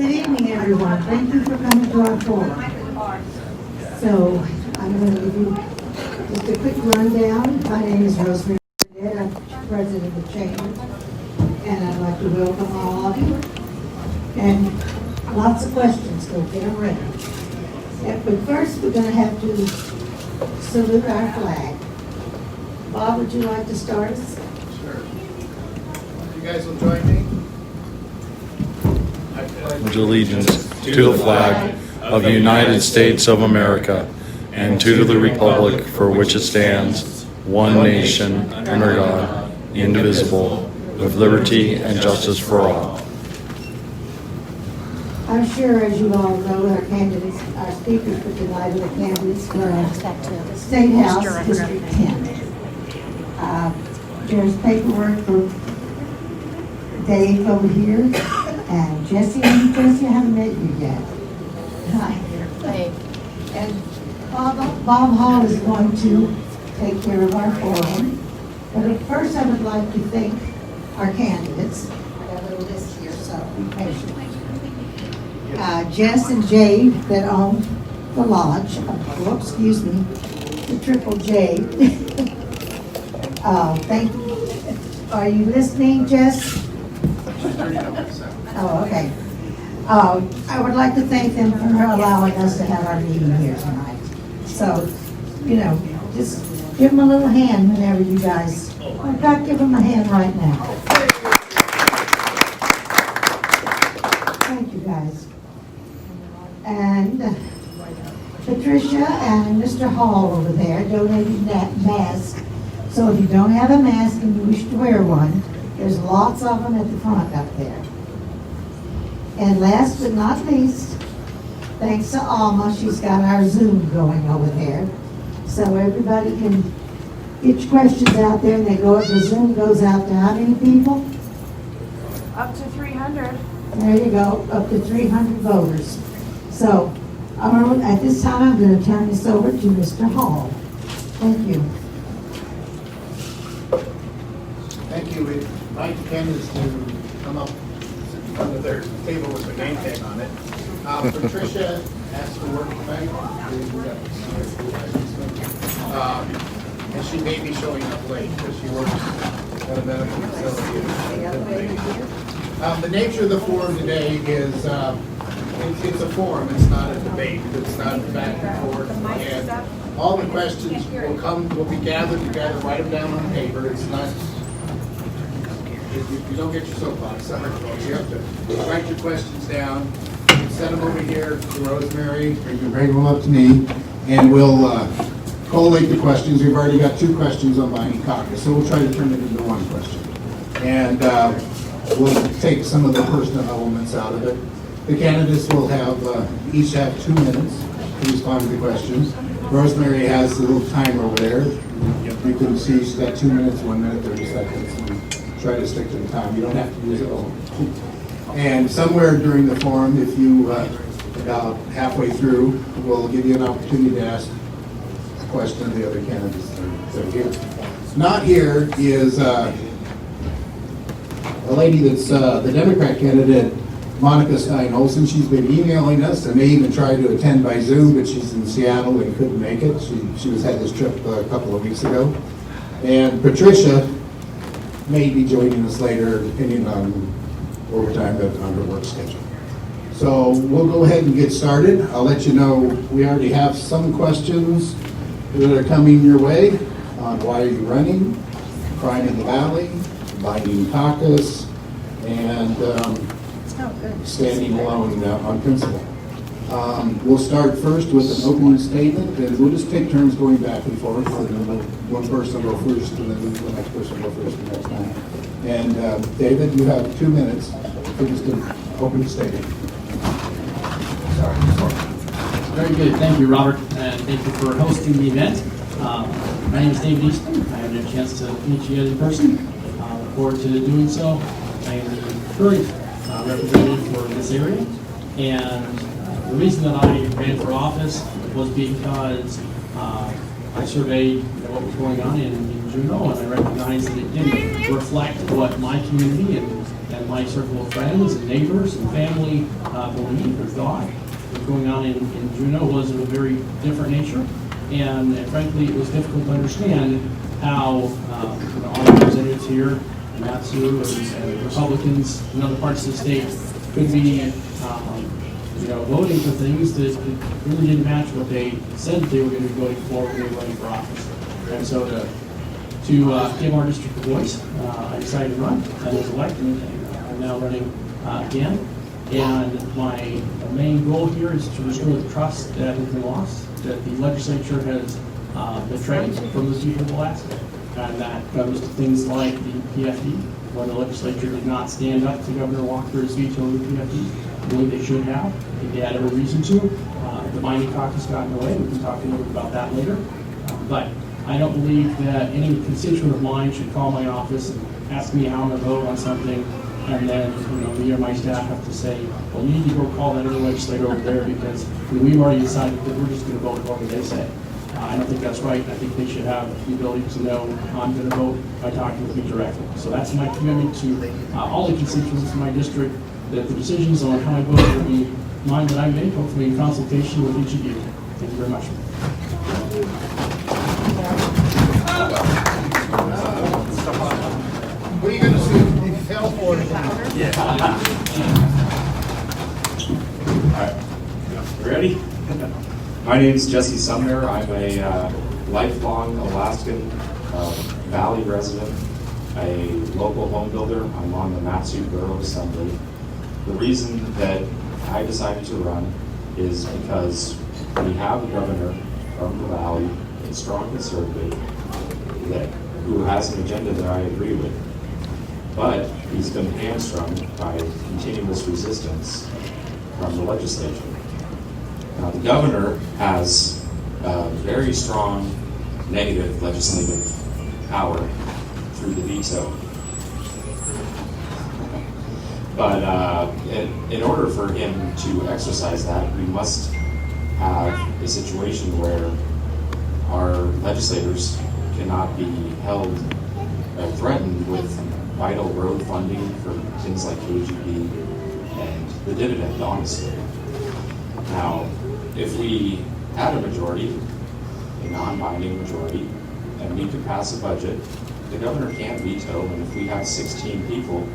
Good evening, everyone. Thank you for coming to our forum. So, I'm going to give you just a quick rundown. My name is Rosemary. I'm president of the chamber, and I'd like to welcome all of you. And lots of questions, so get them ready. But first, we're going to have to salute our flag. Bob, would you like to start us? Sure. You guys will join me. I pledge allegiance to the flag of the United States of America and to the republic for which it stands, one nation, under God, indivisible, with liberty and justice for all. I'm sure, as you all know, our candidates, our speakers for tonight are the candidates for State House District 10. There's paperwork for Dave over here, and Jesse. Jesse, I haven't met you yet. Hi. Hey. And Bob Hall is going to take care of our forum. But first, I would like to thank our candidates. I got a little list here, so be patient. Jess and Jade that own the lodge. Oh, excuse me, the Triple J. Thank you. Are you listening, Jess? Oh, okay. I would like to thank them for allowing us to have our meeting here tonight. So, you know, just give them a little hand whenever you guys. In fact, give them a hand right now. Thank you, guys. And Patricia and Mr. Hall over there donated that mask. So if you don't have a mask and you wish to wear one, there's lots of them at the front up there. And last but not least, thanks to Alma, she's got our Zoom going over there. So everybody can get your questions out there, and the Zoom goes out to how many people? Up to 300. There you go, up to 300 voters. So, at this time, I'm going to turn this over to Mr. Hall. Thank you. Thank you. We invite the candidates to come up, sit in front of their table with the name tag on it. Patricia asked to work tonight. And she may be showing up late because she works at a medical facility. The nature of the forum today is it's a forum, it's not a debate, it's not back and forth. And all the questions will be gathered together, write them down on paper. It's not, you don't get your soapbox, sorry folks. You have to write your questions down, you can send them over here to Rosemary, or you can bring them up to me, and we'll collate the questions. We've already got 2 questions on binding caucus, so we'll try to turn it into 1 question. And we'll take some of the personal elements out of it. The candidates will each have 2 minutes to respond to the questions. Rosemary has a little timer over there. You can see she's got 2 minutes, 1 minute, 30 seconds. And try to stick to the time. You don't have to use it all. And somewhere during the forum, if you about halfway through, we'll give you an opportunity to ask a question of the other candidates that are here. Not here is a lady that's the Democrat candidate, Monica Stein-Olson. She's been emailing us and may even try to attend by Zoom, but she's in Seattle and couldn't make it. She had this trip a couple of weeks ago. And Patricia may be joining us later, depending on overtime on her work schedule. So we'll go ahead and get started. I'll let you know we already have some questions that are coming your way on why are you running, crime in the valley, binding caucus, and standing alone on principle. We'll start first with an opening statement, and we'll just take turns going back and forth, and then one person will go first, and then the next person will go first the next time. And David, you have 2 minutes for just an opening statement. Sorry. Very good. Thank you, Robert, and thank you for hosting the event. My name is David Eastman. I haven't had a chance to meet you in person. Look forward to doing so. I am the current representative for this area, and the reason that I ran for office was because I surveyed what was going on in Juneau, and I recognized that it didn't reflect what my community and and my circle of friends and neighbors and family believed or thought what was going on in Juneau was of a very different nature. And frankly, it was difficult to understand how our representatives here, Matsu and Republicans in other parts of the state could be voting for things that really didn't match what they said they were going to be voting for when they were running for office. And so to give our district a voice, I decided to run. I was elected, and I'm now running again. And my main goal here is to restore the trust that has been lost, that the legislature has betrayed from the people of Alaska. And that goes to things like the PFD, when the legislature did not stand up to Governor Walker's veto of the PFD. I believe they should have. I think they had every reason to. The binding caucus got in the way. We can talk a little bit about that later. But I don't believe that any constituent of mine should call my office and ask me how I'm going to vote on something, and then me or my staff have to say, well, you need to go call that other legislator over there because we've already decided that we're just going to vote whatever they say. I don't think that's right. I think they should have the ability to know how I'm going to vote by talking with me directly. So that's my commitment to all the constituents in my district, that the decisions on how I vote will be mine that I make, hopefully in consultation with each of you. Thank you very much. What are you going to say? They fell for it. All right. Ready? My name is Jesse Sumner. I'm a lifelong Alaskan Valley resident, a local home builder. I'm on the Matsu Borough Assembly. The reason that I decided to run is because we have a governor from the Valley, a strong conservative, who has an agenda that I agree with. But he's been hamstrung by continuous resistance from the legislature. Now, the governor has very strong negative legislative power through the veto. But in order for him to exercise that, we must have a situation where our legislators cannot be held or threatened with vital road funding for things like KGB and the dividend, honestly. Now, if we had a majority, a non-binding majority, and we could pass a budget, the governor can't veto, and if we have 16 people,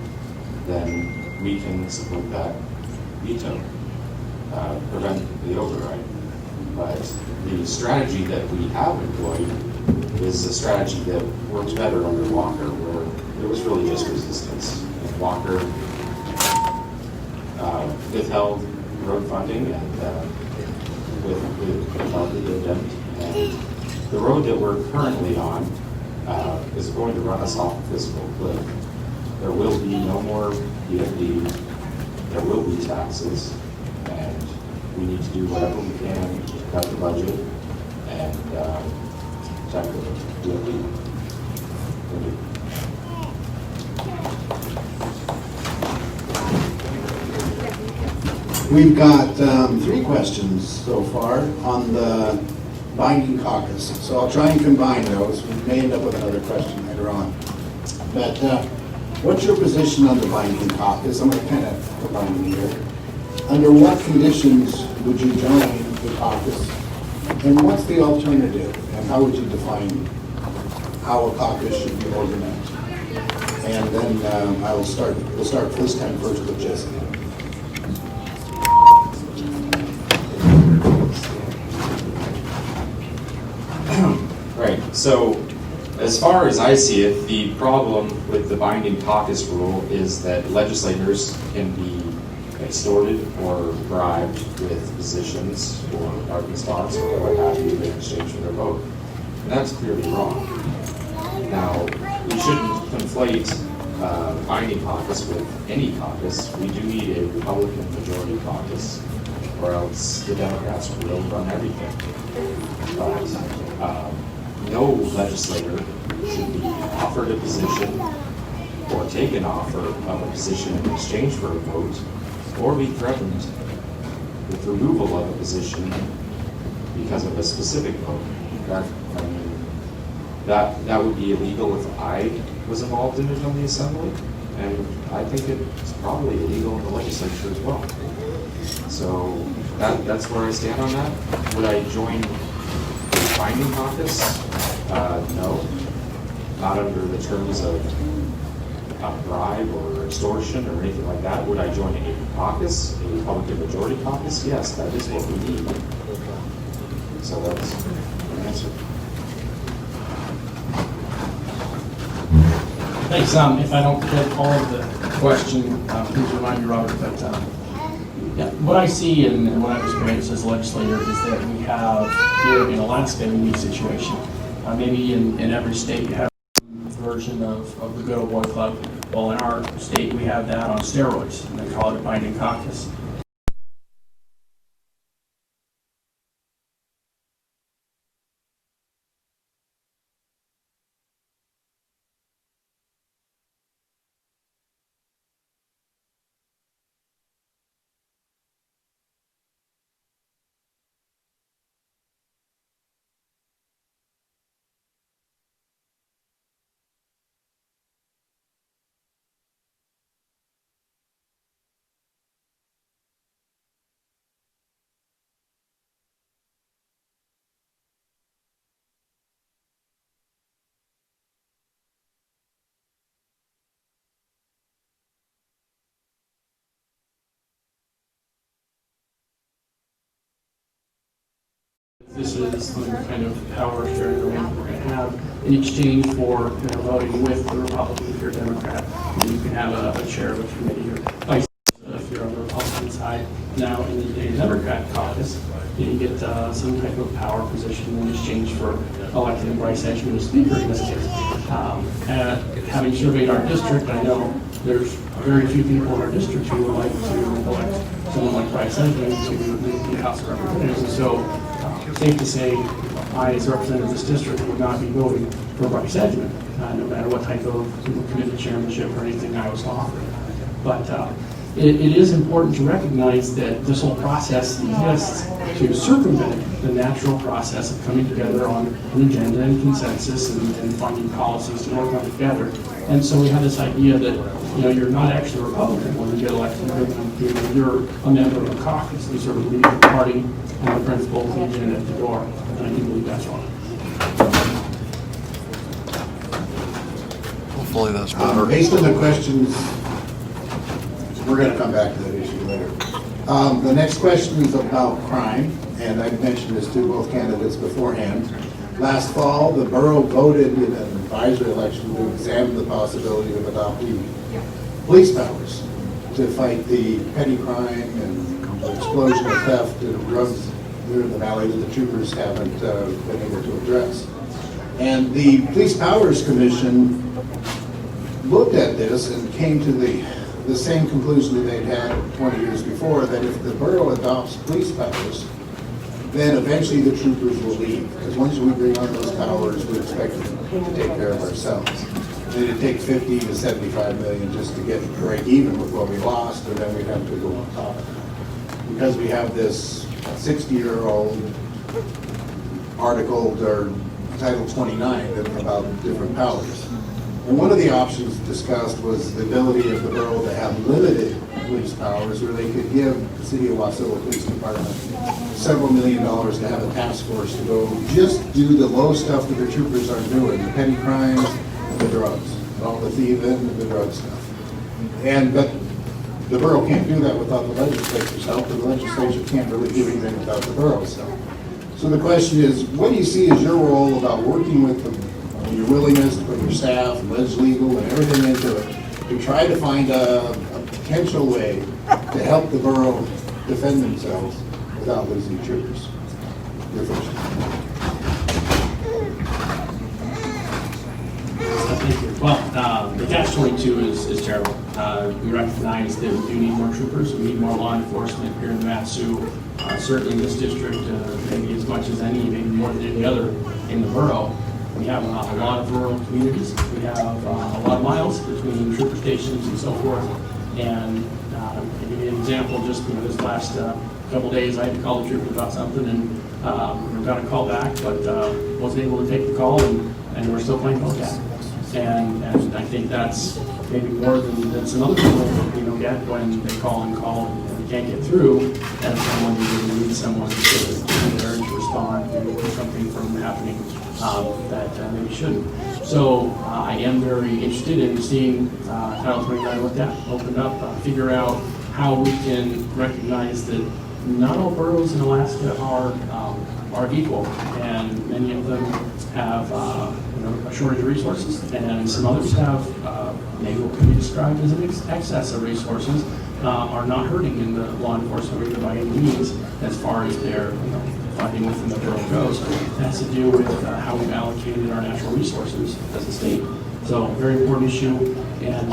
then we can support that veto, prevent the override. But the strategy that we have employed is a strategy that works better under Walker, where there was really just resistance. And Walker withheld road funding and withheld the dividend. And the road that we're currently on is going to run us off a fiscal cliff. There will be no more PFD, there will be taxes, and we need to do whatever we can to cut the budget and protect the PFD. Thank you. We've got 3 questions so far on the binding caucus, so I'll try and combine those. We may end up with another question later on. But what's your position on the binding caucus? I'm going to kind of combine them here. Under what conditions would you join the caucus? And what's the alternative? And how would you define how a caucus should be organized? And then we'll start this time first with Jesse. Right, so as far as I see it, the problem with the binding caucus rule is that legislators can be extorted or bribed with positions or parking spots or what have you in exchange for their vote. And that's clearly wrong. Now, we shouldn't conflate binding caucus with any caucus. We do need a Republican majority caucus, or else the Democrats will run everything. But no legislator should be offered a position or take an offer of a position in exchange for a vote, or be threatened with removal of a position because of a specific vote. That would be illegal if I was involved in it on the assembly, and I think it's probably illegal in the legislature as well. So that's where I stand on that. Would I join a binding caucus? No, not under the terms of a bribe or extortion or anything like that. Would I join a caucus, a Republican majority caucus? Yes, that is what we need. So that's my answer. Thanks. If I don't get all of the question, please remind me, Robert. But yeah, what I see and what I've experienced as a legislator is that we have here in Alaska a unique situation. Maybe in every state you have a version of the good old boy club. Well, in our state we have that on steroids, and they call it a binding caucus. This is the kind of power sharing arrangement we're going to have in exchange for voting with the Republican if you're a Democrat. You can have a chair of a committee or vice if you're on the Republican side. Now in the Democrat caucus, you get some type of power position in exchange for electing Bryce Edgman as Speaker in this case. Having surveyed our district, I know there's very few people in our district who would like to elect someone like Bryce Edgman to the House of Representatives. And so safe to say, I, as a representative of this district, would not be voting for Bryce Edgman, no matter what type of committee chairmanship or anything I was offered. But it is important to recognize that this whole process exists to circumvent the natural process of coming together on an agenda and consensus and finding policies to work on together. And so we have this idea that you're not actually a Republican when you get elected. You're a member of a caucus. You sort of leave the party and the principles and the agenda at the door. And I do believe that's wrong. Hopefully that's better. Based on the questions, we're going to come back to that issue later. The next question is about crime, and I've mentioned this to both candidates beforehand. Last fall, the borough voted in an advisory election to examine the possibility of adopting police powers to fight the petty crime and the explosion of theft and drugs near the valley that the troopers haven't been able to address. And the Police Powers Commission looked at this and came to the same conclusion that they'd had 20 years before, that if the borough adopts police powers, then eventually the troopers will leave. Because once we bring on those powers, we're expected to take care of ourselves. And it'd take 50 to 75 million just to get break even with what we lost, and then we'd have to go on top. Because we have this 60-year-old article, or Title 29, about different powers. And one of the options discussed was the ability of the borough to have limited police powers, where they could give the city of Wasilla Police Department several $1 million to have a task force to go just do the low stuff that the troopers are doing, the petty crimes and the drugs, all the thieving and the drug stuff. But the borough can't do that without the legislature's help, and the legislature can't really do anything without the borough's help. So the question is, what do you see as your role about working with your willingness to put your staff, legal, and everything into it to try to find a potential way to help the borough defend themselves without losing troopers? Your first. Thank you. Well, the catch-22 is terrible. We recognize that we do need more troopers. We need more law enforcement here in the Mat-Su. Certainly in this district, maybe as much as any, maybe more than any other in the borough. We have a lot of rural communities. We have a lot of miles between trooper stations and so forth. And to give you an example, just this last couple days, I had to call the trooper about something and got a call back, but wasn't able to take the call, and we're still playing phone tag. And I think that's maybe more than some other people, get when they call and can't get through, and someone who needs someone to be there to respond to something from happening that maybe shouldn't. So I am very interested in seeing Title 29 looked at, opened up, figure out how we can recognize that not all boroughs in Alaska are equal, and many of them have a shortage of resources, and some others have maybe what can be described as an excess of resources, are not hurting in the law enforcement arena by any means as far as their funding within the borough goes. It has to do with how we've allocated our natural resources as a state. So very important issue, and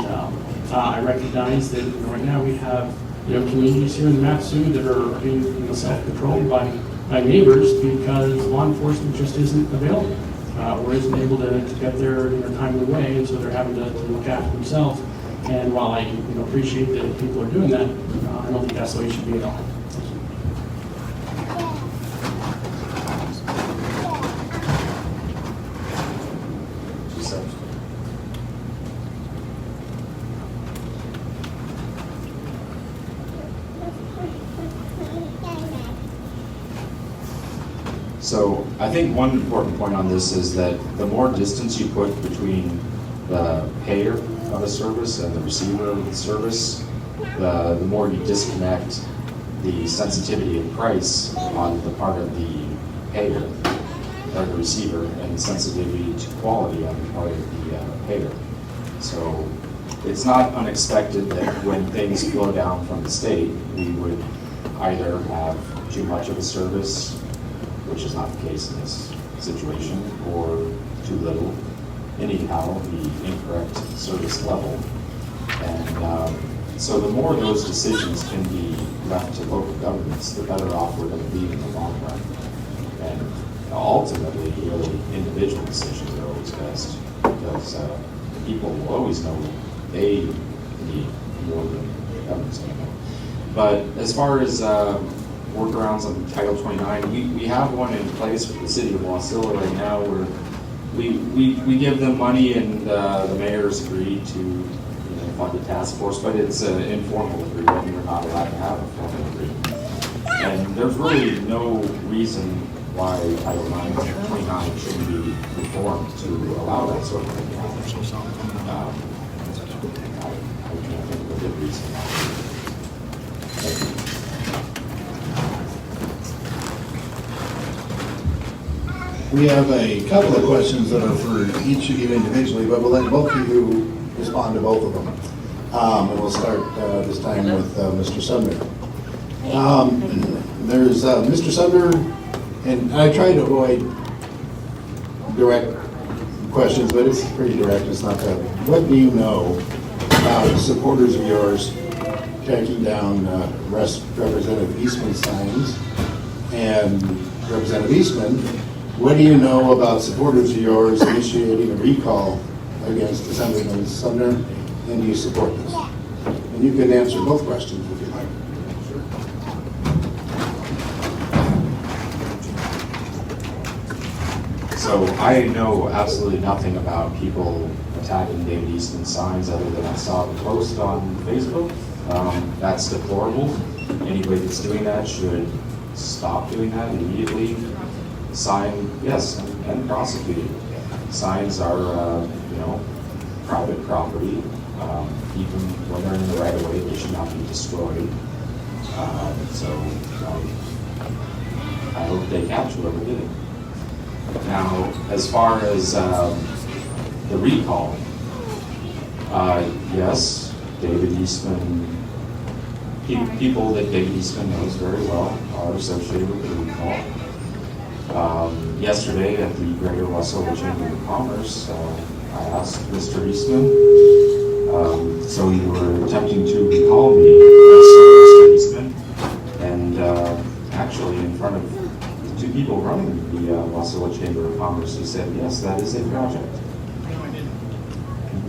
I recognize that right now we have communities here in Matsu that are being self-controlled by neighbors because law enforcement just isn't available or isn't able to get there in a timely way, and so they're having to look after themselves. And while I appreciate that people are doing that, I don't think that's the way it should be at all. So I think one important point on this is that the more distance you put between the payer of a service and the receiver of the service, the more you disconnect the sensitivity of price on the part of the payer or the receiver, and the sensitivity to quality on the part of the payer. So it's not unexpected that when things flow down from the state, we would either have too much of a service, which is not the case in this situation, or too little, anyhow, the incorrect service level. And so the more those decisions can be left to local governments, the better off we're going to be in the long run. And ultimately, really, individual decisions are always best, because people will always know they need more than the government's going to know. But as far as workarounds on Title 29, we have one in place with the city of Wasilla right now, where we give them money, and the mayor's agreed to fund a task force, but it's an informal agreement. You're not allowed to have a formal agreement. And there's really no reason why Title 29 shouldn't be reformed to allow that sort of thing. I can't think of a good reason why. We have a couple of questions that are for each of you individually, but we'll let both of you respond to both of them. And we'll start this time with Mr. Sumner. There's Mr. Sumner, and I try to avoid direct questions, but it's pretty direct. It's not that. What do you know about supporters of yours tracking down Representative Eastman signs? And Representative Eastman, what do you know about supporters of yours initiating a recall against Assemblyman Sumner, and do you support this? And you can answer both questions if you like. So I know absolutely nothing about people attacking David Eastman signs other than I saw the post on Facebook. That's deplorable. Anybody that's doing that should stop doing that immediately. Sign, yes, and prosecuted. Signs are, private property. Even when they're in the right of way, they should not be destroyed. I hope they catch whoever did it. Now, as far as the recall, yes, David Eastman, people that David Eastman knows very well are associated with the recall. Yesterday at the Greater Wasilla Chamber of Commerce, I asked Mr. Eastman, so you were attempting to recall me, Mr. Eastman, and actually in front of the two people running the Wasilla Chamber of Commerce, he said, yes, that is a project.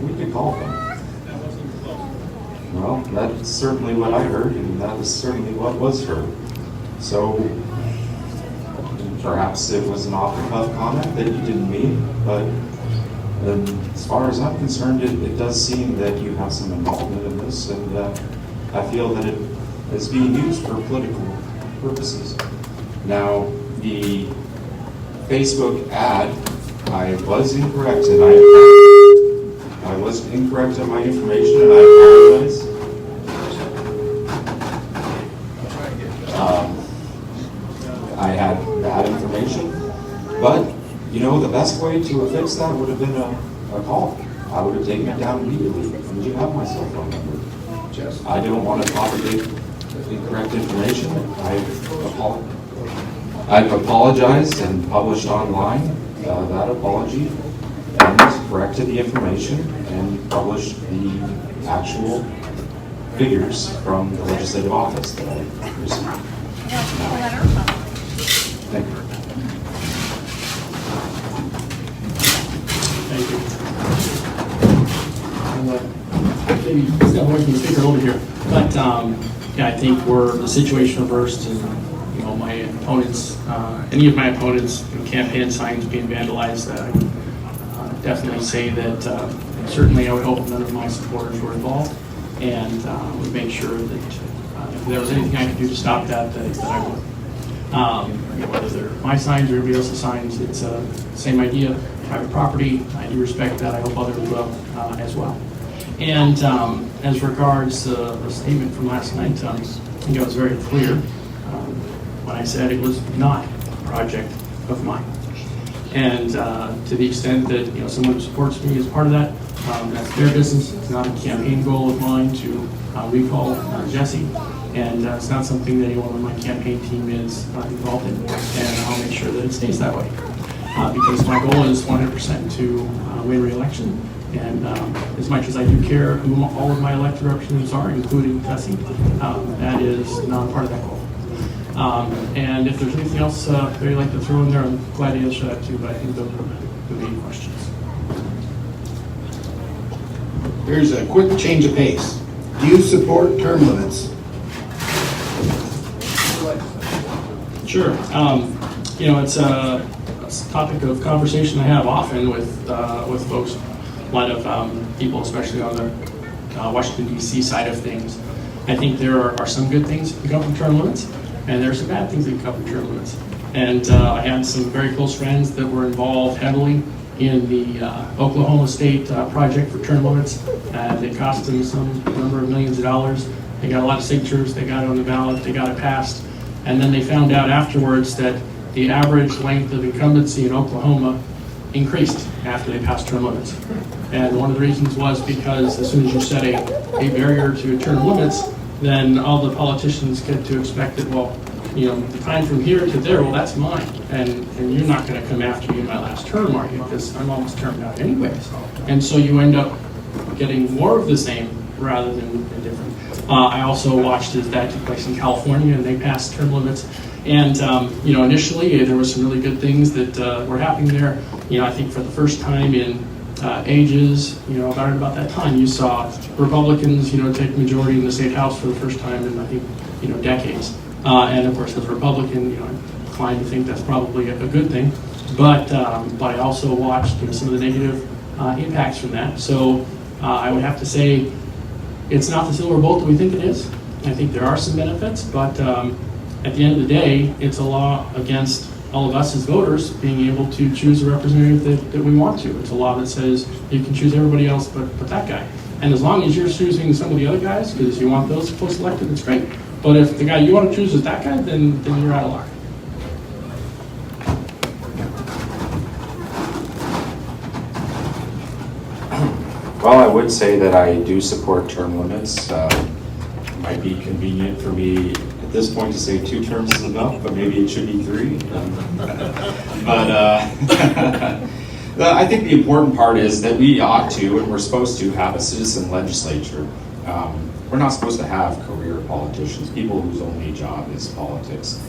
We could call them. Well, that's certainly what I heard, and that was certainly what was heard. So perhaps it was an off-the-cuff comment that you didn't mean, but And as far as I'm concerned, it does seem that you have some involvement in this, and I feel that it is being used for political purposes. Now, the Facebook ad, I was incorrect, and I was incorrect in my information, and I apologize. I had bad information, but you know, the best way to fix that would have been a call. I would have taken it down immediately. And you have my cell phone number. I don't want to propagate incorrect information. I've apologized and published online that apology and corrected the information and published the actual figures from the legislative office that I received. Thank you. Thank you. Maybe step away from the speaker over here, but yeah, I think we're the situation reversed, and you know, my opponents, any of my opponents, campaign signs being vandalized. I would definitely say that certainly I would hope none of my supporters were involved, and would make sure that if there was anything I could do to stop that, that I would. Whether they're my signs or everybody else's signs, it's the same idea. Private property, I do respect that. I hope others will as well. And as regards the statement from last night, I think I was very clear when I said it was not a project of mine. And to the extent that someone who supports me is part of that, that's their business. It's not a campaign goal of mine to recall Jesse. And it's not something that anyone on my campaign team is involved in. And I'll make sure that it stays that way. Because my goal is 100% to win re-election. And as much as I do care who all of my elected representatives are, including Jesse, that is not a part of that goal. And if there's anything else that you'd like to throw in there, I'm glad to answer that too, but I think those are the main questions. Here's a quick change of pace. Do you support term limits? Sure. It's a topic of conversation I have often with folks. A lot of people, especially on the Washington, D.C. side of things. I think there are some good things that come from term limits, and there are some bad things that come from term limits. And I had some very close friends that were involved heavily in the Oklahoma State project for term limits. It cost them some number of millions of dollars. They got a lot of signatures, they got it on the ballot, they got it passed. And then they found out afterwards that the average length of incumbency in Oklahoma increased after they passed term limits. And one of the reasons was because as soon as you set a barrier to term limits, then all the politicians get to expect that, well, the time from here to there, well, that's mine. And you're not going to come after me in my last term, are you? Because I'm almost termed out anyways. And so you end up getting more of the same rather than different. I also watched as that took place in California, and they passed term limits. And initially there were some really good things that were happening there. I think for the first time in ages, about that time, you saw Republicans, take the majority in the state house for the first time in I think decades. And of course, as a Republican, I'm inclined to think that's probably a good thing. But I also watched some of the negative impacts from that. So I would have to say it's not the silver bullet that we think it is. I think there are some benefits, but at the end of the day, it's a law against all of us as voters being able to choose a representative that we want to. It's a law that says you can choose everybody else but that guy. And as long as you're choosing some of the other guys, because you want those post-elected, that's great. But if the guy you want to choose is that guy, then you're out of luck. Well, I would say that I do support term limits. It might be convenient for me at this point to say 2 terms is enough, but maybe it should be 3. I think the important part is that we ought to, and we're supposed to, have a citizen legislature. We're not supposed to have career politicians, people whose only job is politics.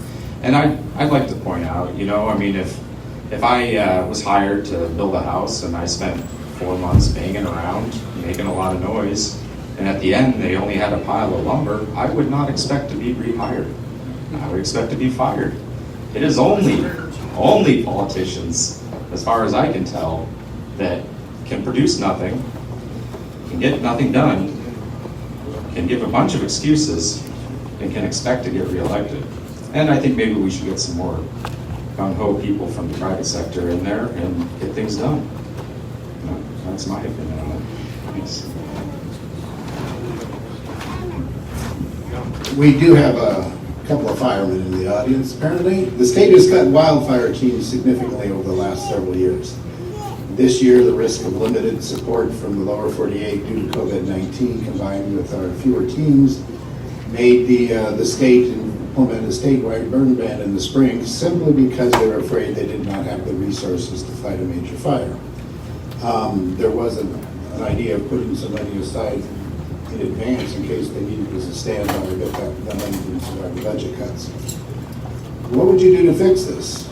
And I'd like to point out, if I was hired to build a house and I spent 4 months banging around, making a lot of noise, and at the end they only had a pile of lumber, I would not expect to be rehired. I would expect to be fired. It is only politicians, as far as I can tell, that can produce nothing, can get nothing done, can give a bunch of excuses, and can expect to get reelected. And I think maybe we should get some more gung-ho people from the private sector in there and get things done. That's my opinion on it. Thanks. We do have a couple of firemen in the audience, apparently. The state has cut wildfire teams significantly over the last several years. This year, the risk of limited support from the lower 48 due to COVID-19 combined with our fewer teams made the state implement a statewide burn ban in the spring simply because they were afraid they did not have the resources to fight a major fire. There was an idea of putting some money aside in advance in case they needed as a standby to get that money to survive the budget cuts. What would you do to fix this?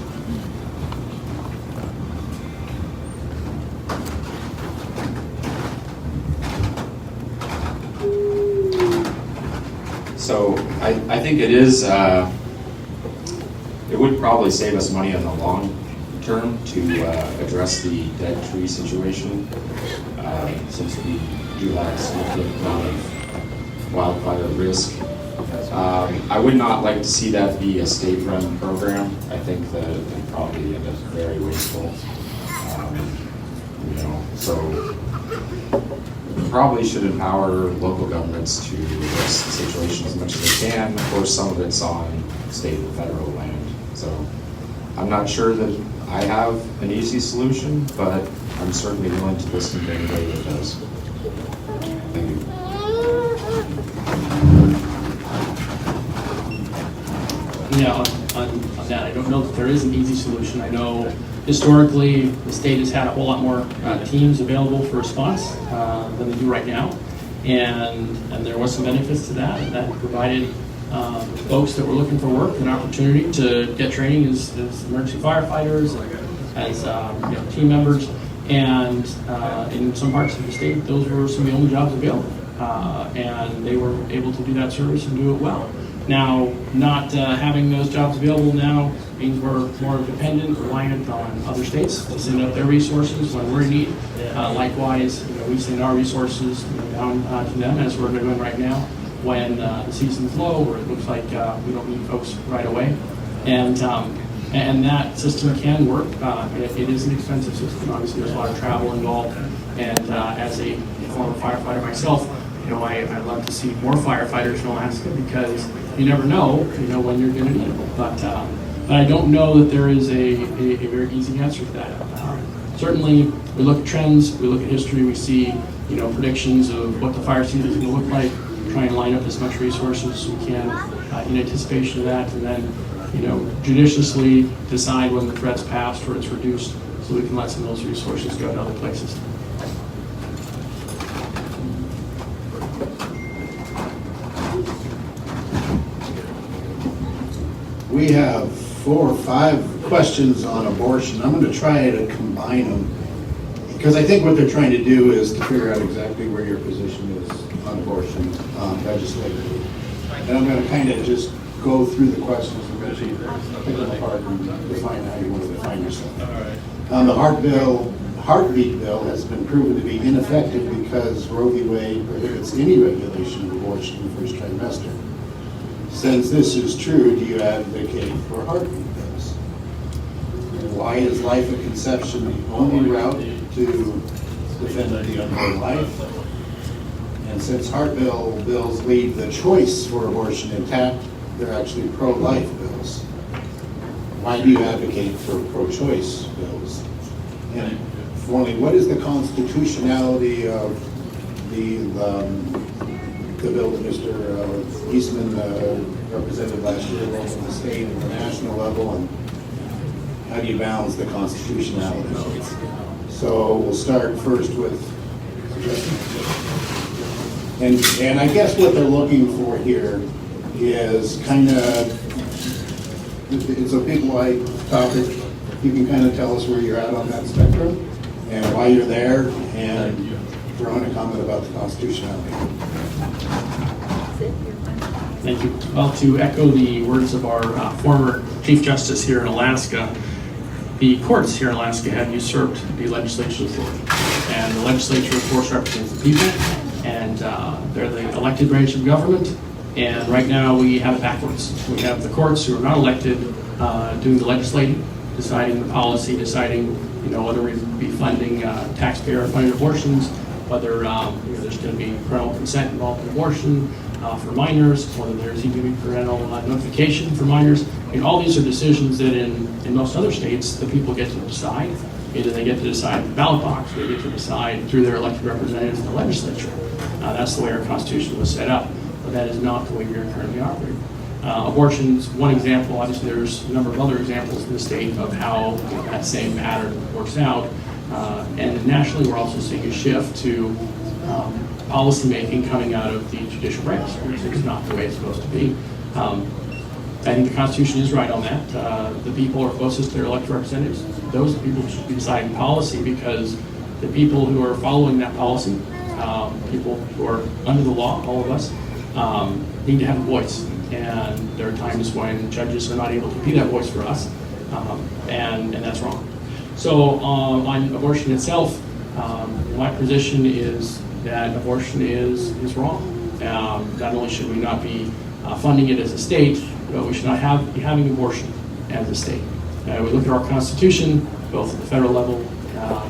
So I think it is, it would probably save us money in the long term to address the dead tree situation, since we do have a significant amount of wildfire risk. I would not like to see that be a state-run program. I think that it would probably end up very wasteful. So we probably should empower local governments to address the situation as much as they can. Of course, some of it's on state and federal land. So I'm not sure that I have an easy solution, but I'm certainly willing to listen to anybody that does. Thank you. Yeah, on that, I don't know that there is an easy solution. I know historically the state has had a whole lot more teams available for response than they do right now, and there was some benefits to that, and that provided folks that were looking for work an opportunity to get training as emergency firefighters, as team members, and in some parts of the state, those were some of the only jobs available, and they were able to do that service and do it well. Now, not having those jobs available now means we're more dependent, reliant on other states to send out their resources when we're in need. Likewise, we send our resources down to them, as we're doing right now, when the season's low, or it looks like we don't need folks right away. And that system can work. It is an expensive system. Obviously, there's a lot of travel involved. And as a former firefighter myself, I love to see more firefighters in Alaska, because you never know, when you're going to need them. But I don't know that there is a very easy answer to that. Certainly, we look at trends, we look at history, we see predictions of what the fire season is going to look like. Try and line up as much resources as we can in anticipation of that, and then judiciously decide when the threat's passed or it's reduced, so we can let some of those resources go to other places. We have 4 or 5 questions on abortion. I'm going to try to combine them, because I think what they're trying to do is to figure out exactly where your position is on abortion legislatively. And I'm going to kind of just go through the questions and let you pick them apart and define how you want to define yourself. The heartbeat bill has been proven to be ineffective because Roe v. Wade prohibits any regulation of abortion in the first trimester. Since this is true, do you advocate for heartbeat bills? Why is life at conception the only route to defend the unborn life? And since heart bills leave the choice for abortion intact, they're actually pro-life bills. Why do you advocate for pro-choice bills? And finally, what is the constitutionality of the bill that Mr. Eastman represented last year, both on the state and the national level, and how do you balance the constitutionality? So we'll start first with, and I guess what they're looking for here is kind of, it's a big wide topic. You can kind of tell us where you're at on that spectrum and why you're there, and throw in a comment about the constitutionality. Thank you. Well, to echo the words of our former Chief Justice here in Alaska, the courts here in Alaska have usurped the legislature's authority. And the legislature, of course, represents the people, and they're the elected branch of government. And right now we have it backwards. We have the courts who are not elected doing the legislating, deciding the policy, deciding whether we be funding taxpayer-funded abortions, whether there's going to be parental consent involved in abortion for minors, whether there's even going to be parental notification for minors. All these are decisions that in most other states the people get to decide. Either they get to decide in the ballot box, or they get to decide through their elected representatives in the legislature. That's the way our Constitution was set up, but that is not the way we are currently operating. Abortion's one example. Obviously, there's a number of other examples in the state of how that same pattern works out. And nationally, we're also seeing a shift to policy making coming out of the judicial branch, which is not the way it's supposed to be. I think the Constitution is right on that. The people are closest to their elected representatives. Those people should be deciding policy, because the people who are following that policy, people who are under the law, all of us, need to have a voice. And there are times when judges are not able to be that voice for us, and that's wrong. So on abortion itself, my position is that abortion is wrong. Not only should we not be funding it as a state, but we should not be having abortion as a state. We look at our Constitution, both at the federal level,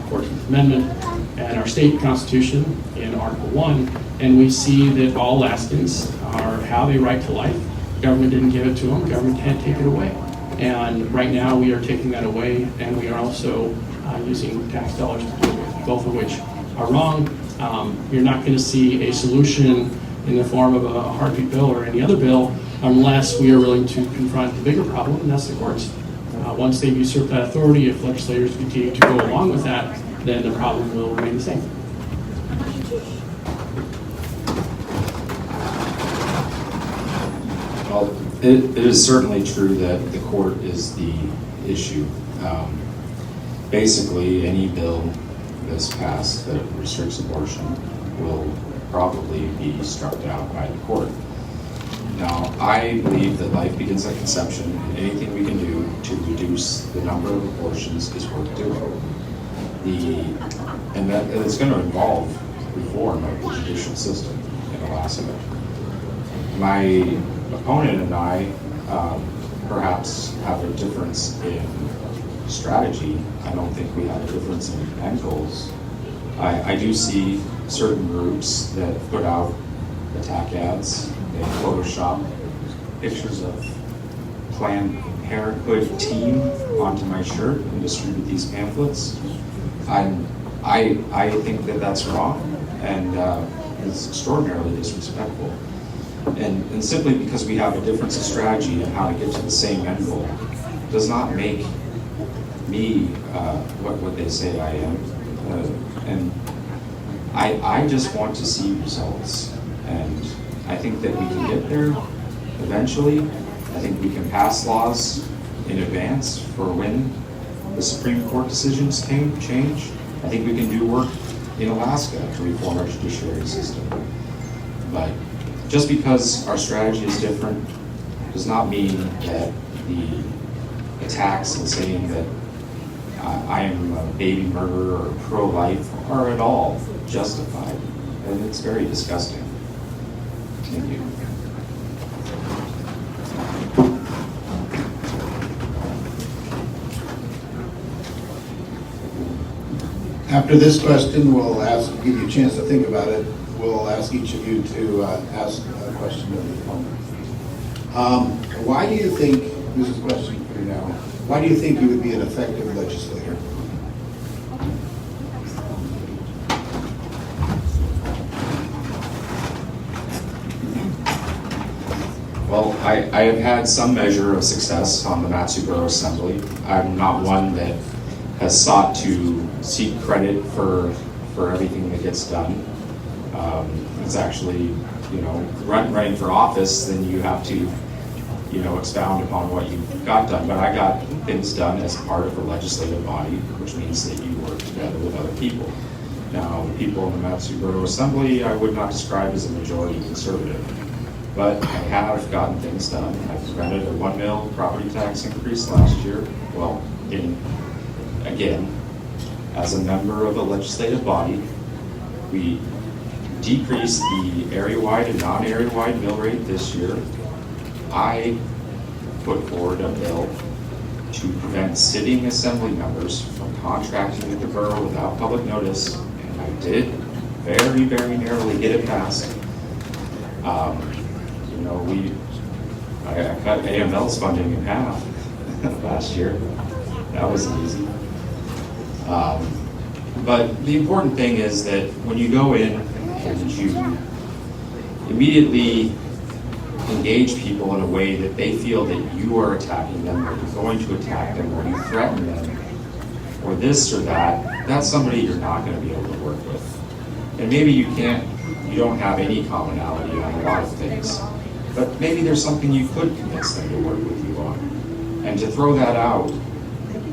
14th Amendment, and our state constitution in Article 1, and we see that all Alaskans have a right to life. Government didn't give it to them. Government can't take it away. And right now we are taking that away, and we are also using tax dollars to do it, both of which are wrong. You're not going to see a solution in the form of a heartbeat bill or any other bill unless we are willing to confront the bigger problem, and that's the courts. Once they've usurped that authority, if legislators continue to go along with that, then the problem will remain the same. Well, it is certainly true that the court is the issue. Basically, any bill that's passed that restricts abortion will probably be struck down by the court. Now, I believe that life begins at conception, and anything we can do to reduce the number of abortions is worth doing. And that it's going to involve reform of the judicial system in Alaska. My opponent and I perhaps have a difference in strategy. I don't think we have a difference in end goals. I do see certain groups that put out attack ads. They Photoshop pictures of Planned Parenthood team onto my shirt and distribute these pamphlets. I think that that's wrong, and it's extraordinarily disrespectful. And simply because we have a difference in strategy and how to get to the same end goal does not make me what they say I am. And I just want to see results. And I think that we can get there eventually. I think we can pass laws in advance for when the Supreme Court decisions change. I think we can do work in Alaska to reform our judiciary system. But just because our strategy is different does not mean that the attacks and saying that I am a baby murderer or pro-life are at all justified. And it's very disgusting. Thank you. After this question, we'll give you a chance to think about it. We'll ask each of you to ask a question of the opponent. Why do you think, this is a question for you now, why do you think you would be an effective legislator? Well, I have had some measure of success on the Mat-Su Borough Assembly. I'm not one that has sought to seek credit for everything that gets done. It's actually, running for office, then you have to, expound upon what you got done. But I got things done as part of a legislative body, which means that you work together with other people. Now, the people in the Mat-Su Borough Assembly, I would not describe as a majority conservative. But I have gotten things done. I prevented a $1 mil property tax increase last year. Well, in again, as a member of a legislative body, we decreased the area-wide and non-area-wide mill rate this year. I put forward a bill to prevent sitting assembly members from contracting with the borough without public notice, and I did very, very narrowly get it passed. You know, I cut AML's funding in half last year. That wasn't easy. But the important thing is that when you go in and you immediately engage people in a way that they feel that you are attacking them, or you're going to attack them, or you threaten them, or this or that, that's somebody you're not going to be able to work with. And maybe you don't have any commonality on a lot of things, but maybe there's something you could convince them to work with you on. And to throw that out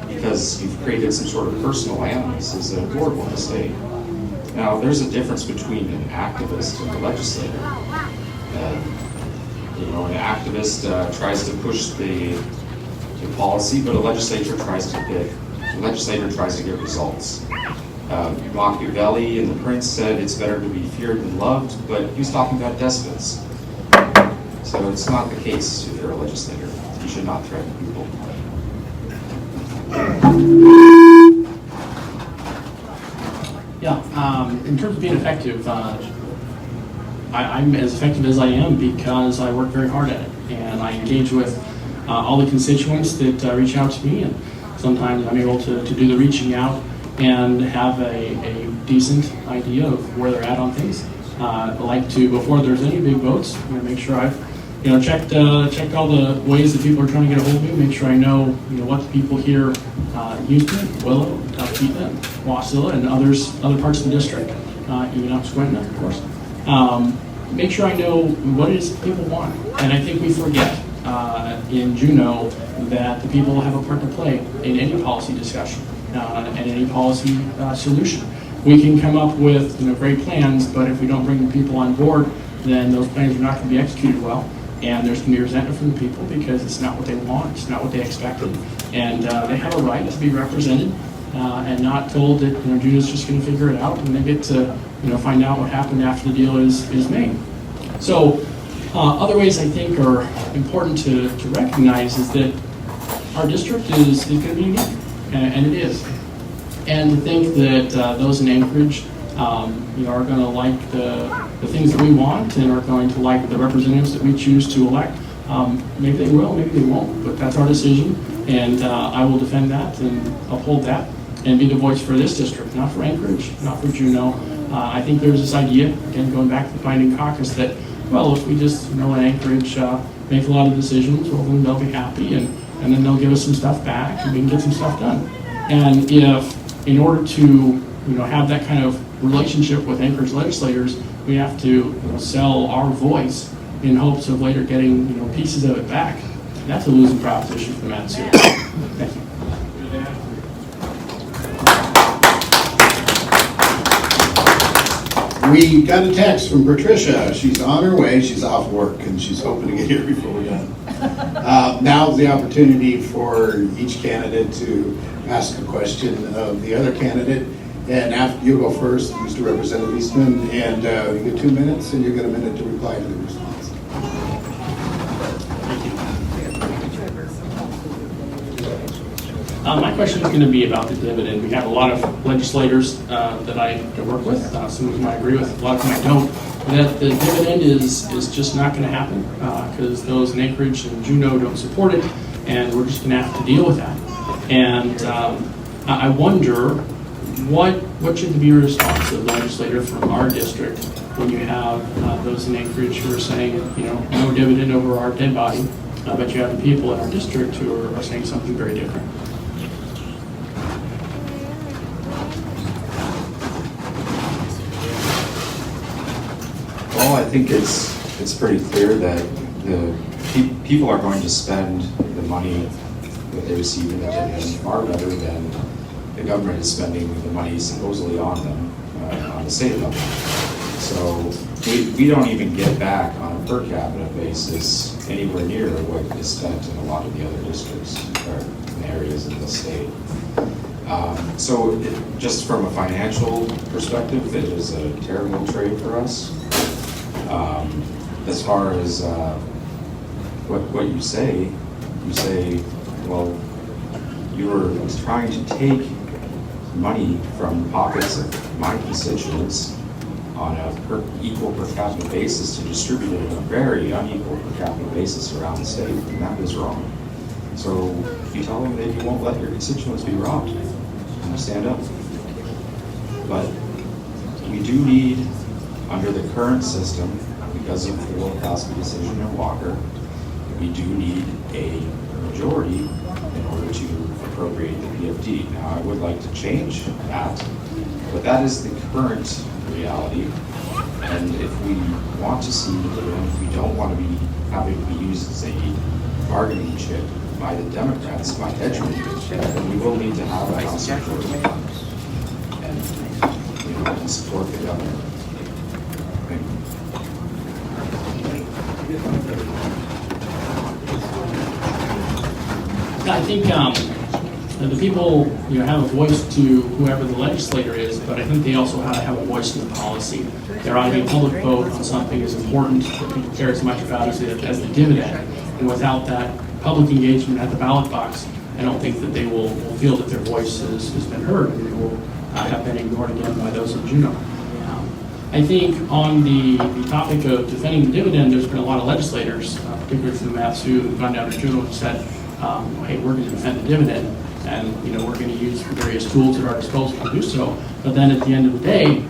because you've created some sort of personal animus is a horrible mistake. Now, there's a difference between an activist and a legislator. You know, an activist tries to push the policy, but a legislator tries to get results. Machiavelli in The Prince said it's better to be feared than loved, but he was talking about despots. So it's not the case if you're a legislator. You should not threaten people. Yeah, in terms of being effective, I'm as effective as I am because I work very hard at it, and I engage with all the constituents that reach out to me, and sometimes I'm able to do the reaching out and have a decent idea of where they're at on things. I like to, before there's any big votes, make sure I've checked all the ways that people are trying to get a hold of me, make sure I know what the people here, Eastman, Willow, Topeka, Wasilla, and other parts of the district, even up Squinton, of course. Make sure I know what it is that people want. And I think we forget in Juneau that the people have a part to play in any policy discussion and any policy solution. We can come up with great plans, but if we don't bring the people on board, then those plans are not going to be executed well. And there's going to be resentment from the people because it's not what they want, it's not what they expected. And they have a right to be represented and not told that Juneau's just going to figure it out, and they get to find out what happened after the deal is made. So other ways I think are important to recognize is that our district is going to be unique, and it is. And to think that those in Anchorage are going to like the things that we want and are going to like the representatives that we choose to elect. Maybe they will, maybe they won't, but that's our decision, and I will defend that and uphold that and be the voice for this district, not for Anchorage, not for Juneau. I think there's this idea, again, going back to the binding caucus, that, well, if we just, in Anchorage, make a lot of decisions, well, then they'll be happy, and then they'll give us some stuff back, and we can get some stuff done. And if, in order to, have that kind of relationship with Anchorage legislators, we have to sell our voice in hopes of later getting, pieces of it back. And that's a losing proposition for Matt Sewell. Thank you. We got a text from Patricia. She's on her way. She's off work, and she's hoping to get here before we're done. Now's the opportunity for each candidate to ask a question of the other candidate. And after you go first, Mr. Representative Eastman, and you get 2 minutes, and you get a minute to reply to the response. My question is going to be about the dividend. We have a lot of legislators that I work with, some of whom I agree with, a lot of whom I don't, that the dividend is just not going to happen because those in Anchorage and Juneau don't support it, and we're just going to have to deal with that. And I wonder, what should be your response as a legislator from our district when you have those in Anchorage who are saying, no dividend over our dead body, but you have the people in our district who are saying something very different? Well, I think it's pretty clear that the people are going to spend the money that they receive in the dividend far better than the government is spending the money supposedly on them on the state level. So we don't even get back on a per capita basis anywhere near what is spent in a lot of the other districts or in areas in the state. Just from a financial perspective, it is a terrible trade for us. As far as what you say, well, you were trying to take money from pockets of my constituents on a equal per capita basis to distribute it on a very unequal per capita basis around the state, and that is wrong. So you tell them that you won't let your constituents be robbed, and you stand up. But we do need, under the current system, because of the Wilkowski decision in Walker, we do need a majority in order to appropriate the PFD. Now, I would like to change that, but that is the current reality. And if we want to see the dividend, if we don't want to be having to be used as a bargaining chip by the Democrats, by hedgemen, then we will need to have a House majority and support the governor. Thank you. I think the people, have a voice to whoever the legislator is, but I think they also have to have a voice in the policy. There ought to be a public vote on something as important that people care as much about as the dividend. And without that public engagement at the ballot box, I don't think that they will feel that their voice has been heard, and they will have been ignored again by those in Juneau. I think on the topic of defending the dividend, there's been a lot of legislators, particularly from the Maths, who have gone down to Juneau and said, hey, we're going to defend the dividend, and we're going to use various tools at our disposal to do so. But then at the end of the day,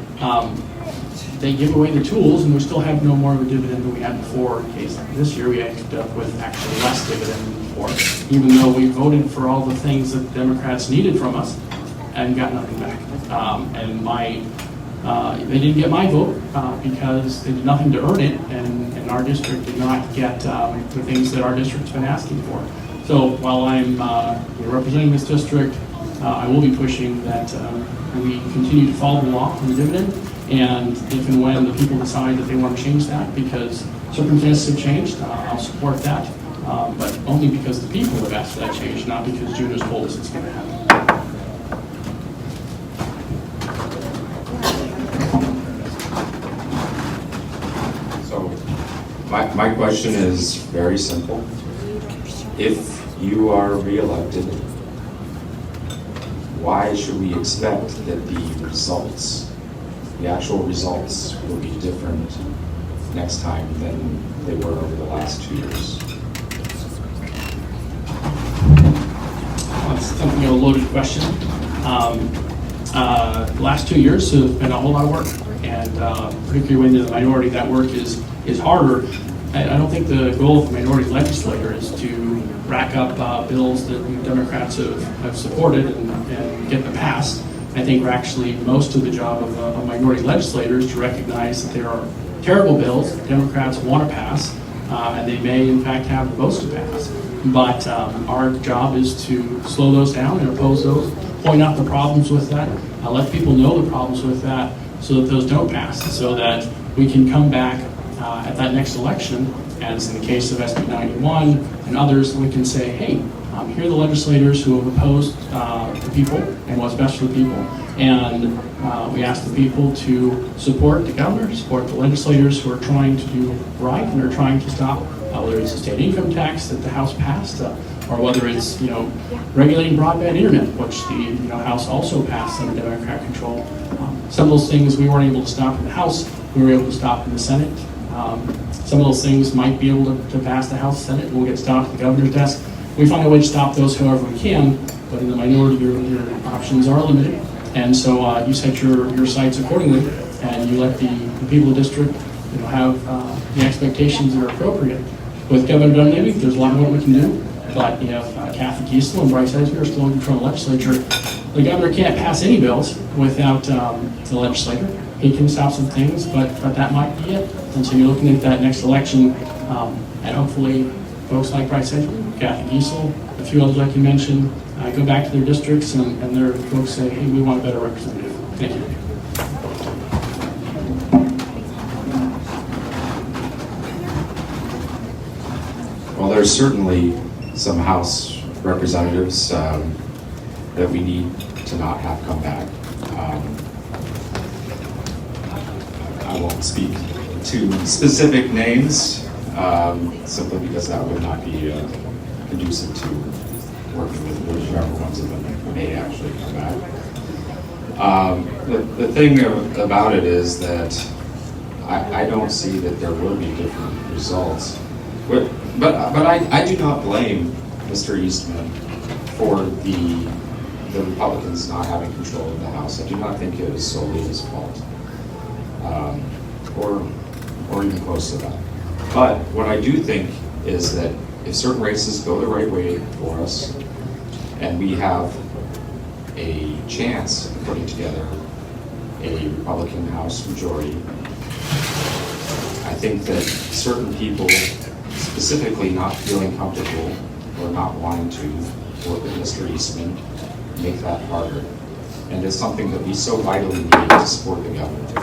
they give away the tools, and we still have no more of a dividend than we had before. In case this year we ended up with actually less dividend than before, even though we voted for all the things that the Democrats needed from us and got nothing back. They didn't get my vote because they did nothing to earn it, and our district did not get the things that our district's been asking for. So while I'm representing this district, I will be pushing that we continue to follow the law on the dividend, and if and when the people decide that they want to change that because circumstances have changed, I'll support that, but only because the people have asked for that change, not because Juneau's told us it's going to happen. My question is very simple. If you are reelected, why should we expect that the actual results will be different next time than they were over the last 2 years? That's something of a loaded question. The last 2 years have been a whole lot of work, and particularly when you're the minority, that work is harder. I don't think the goal of the minority legislator is to rack up bills that Democrats have supported and get them passed. I think most of the job of a minority legislator is to recognize that there are terrible bills that Democrats want to pass, and they may in fact have the votes to pass. But our job is to slow those down and oppose those, point out the problems with that, let people know the problems with that so that those don't pass, so that we can come back at that next election, as in the case of SB 91 and others, we can say, hey, here are the legislators who have opposed the people and what's best for the people. And we ask the people to support the governor, support the legislators who are trying to do right and are trying to stop, whether it's the state income tax that the House passed, or whether it's regulating broadband internet, which the House also passed under Democrat control. Some of those things we weren't able to stop in the House, we were able to stop in the Senate. Some of those things might be able to pass the House, Senate, and we'll get stopped at the governor's desk. We find a way to stop those however we can, but in the minority, your options are limited. And so you set your sights accordingly, and you let the people of the district have the expectations that are appropriate. With Governor Dunleavy, there's a lot more we can do, but you have Kathy Giesel and Bryce Edgeman are still in control of the legislature. The governor can't pass any bills without the legislature. He can stop some things, but that might be it. And so you're looking at that next election, and hopefully folks like Bryce Edgeman, Kathy Giesel, a few others like you mentioned, go back to their districts and their folks say, hey, we want a better representative. Thank you. Well, there's certainly some House representatives that we need to not have come back. I won't speak to specific names, simply because that would not be conducive to working with whichever ones of them may actually come back. The thing about it is that I don't see that there will be different results. But I do not blame Mr. Eastman for the Republicans not having control of the House. I do not think it was solely his fault, or even close to that. But what I do think is that if certain races go the right way for us, and we have a chance of putting together a Republican House majority, I think that certain people, specifically not feeling comfortable or not wanting to work with Mr. Eastman, make that harder. And it's something that we so vitally need to support the government,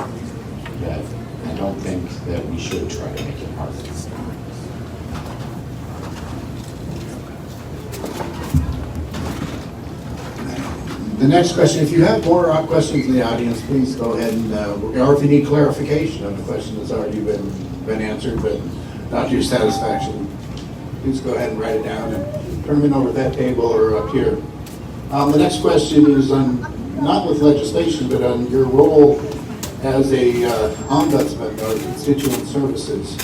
that I don't think that we should try to make it harder. The next question, if you have more questions in the audience, please go ahead and, or if you need clarification on the question that's already been answered, but not to your satisfaction, please go ahead and write it down and turn them in over at that table or up here. The next question is on, not with legislation, but on your role as a ombudsman or constituent services.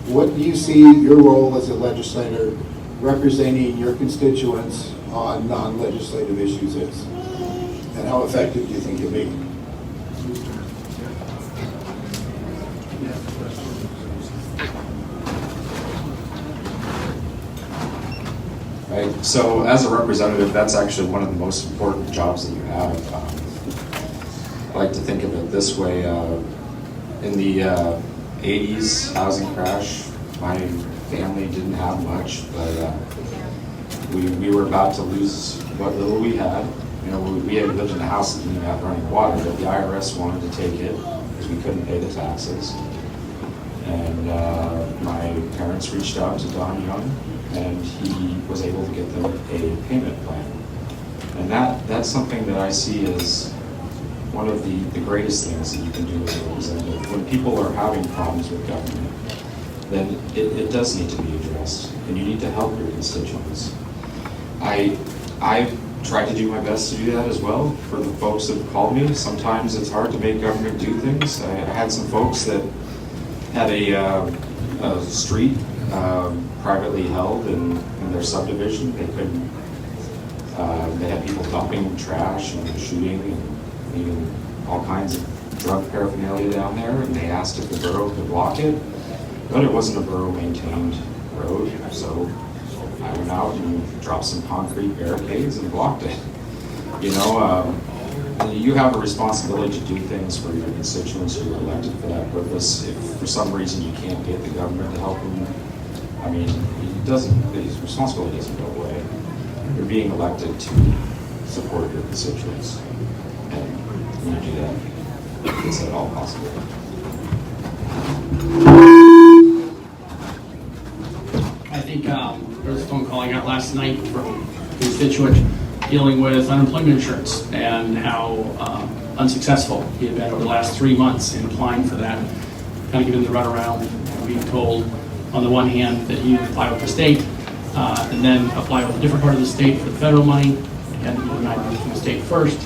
What do you see your role as a legislator representing your constituents on non-legislative issues is? And how effective do you think it'll be? Right. So as a representative, that's actually one of the most important jobs that you have. I like to think of it this way. In the 80s housing crash, my family didn't have much, but we were about to lose what little we had. You know, we had lived in a house that didn't even have running water, but the IRS wanted to take it because we couldn't pay the taxes. And my parents reached out to Don Young, and he was able to get them a payment plan. And that's something that I see as one of the greatest things that you can do as a representative. When people are having problems with government, then it does need to be addressed, and you need to help your constituents. I've tried to do my best to do that as well for the folks that have called me. Sometimes it's hard to make government do things. I had some folks that had a street privately held in their subdivision. They couldn't, they had people dumping trash and shooting and even all kinds of drug paraphernalia down there, and they asked if the borough could block it, but it wasn't a borough maintained road, so I went out and dropped some concrete barricades and blocked it. You know, you have a responsibility to do things for your constituents who are elected for that purpose. If for some reason you can't get the government to help them, I mean, the responsibility doesn't go away. You're being elected to support your constituents, and when you do that, it's at all possible. I think there was a phone call I got last night from a constituent dealing with unemployment insurance and how unsuccessful he had been over the last 3 months in applying for that, kind of giving the runaround, and being told on the one hand that you apply with the state and then apply with a different part of the state for the federal money, and you denied money from the state first.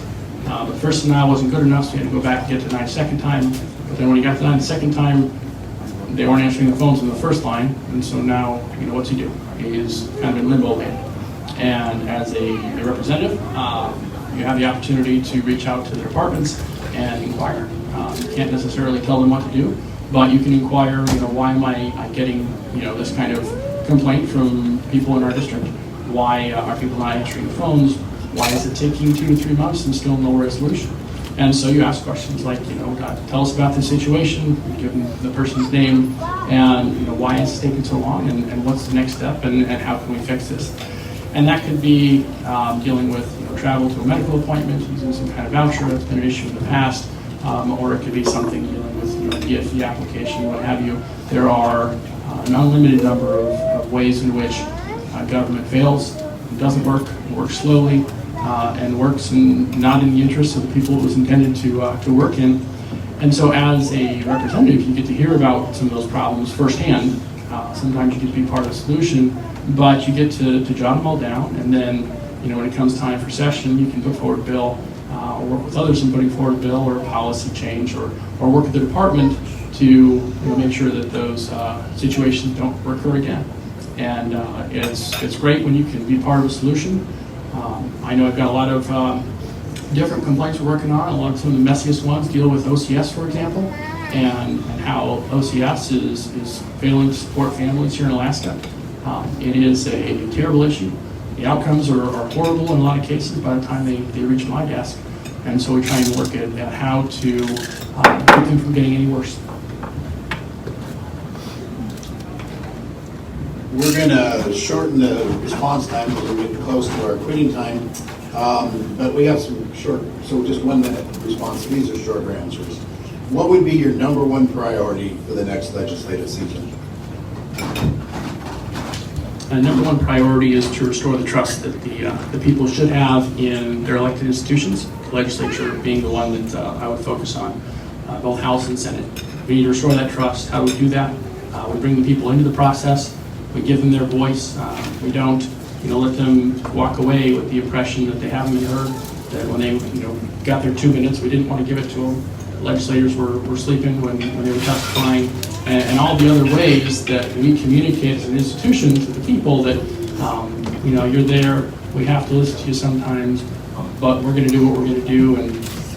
But the first denial wasn't good enough, so you had to go back and get denied a second time. But then when you got denied the second time, they weren't answering the phones on the first line, and so now, you know, what's he do? He's kind of in limbo land. And as a representative, you have the opportunity to reach out to the departments and inquire. You can't necessarily tell them what to do, but you can inquire, you know, why am I getting, you know, this kind of complaint from people in our district? Why are people not answering the phones? Why is it taking 2 to 3 months and still no resolution? And so you ask questions like, you know, tell us about the situation, give them the person's name, and, you know, why is it taking so long, and what's the next step, and how can we fix this? And that could be dealing with, you know, travel to a medical appointment, using some kind of voucher that's been an issue in the past, or it could be something dealing with, you know, PFD application, what have you. There are an unlimited number of ways in which government fails, it doesn't work, it works slowly, and works not in the interests of the people it was intended to work in. And so as a representative, you get to hear about some of those problems firsthand. Sometimes you get to be part of the solution, but you get to jot them all down, and then when it comes time for session, you can put forward a bill, or work with others in putting forward a bill or a policy change, or work with the department to make sure that those situations don't recur again. And it's great when you can be part of a solution. I know I've got a lot of different complaints we're working on. A lot of some of the messiest ones deal with OCS, for example, and how OCS is failing to support families here in Alaska. It is a terrible issue. The outcomes are horrible in a lot of cases by the time they reach my desk. And so we try and work at how to keep them from getting any worse. We're going to shorten the response time because we're getting close to our quitting time. But we have some short, so just 1 minute response. These are shorter answers. What would be your number one priority for the next legislative season? Number one priority is to restore the trust that the people should have in their elected institutions, the legislature being the one that I would focus on, both House and Senate. We need to restore that trust. How do we do that? We bring the people into the process. We give them their voice. We don't let them walk away with the impression that they haven't been heard, that when they got their 2 minutes, we didn't want to give it to them. Legislators were sleeping when they were testifying, and all the other ways that we communicate as an institution to the people that, you're there, we have to listen to you sometimes, but we're going to do what we're going to do,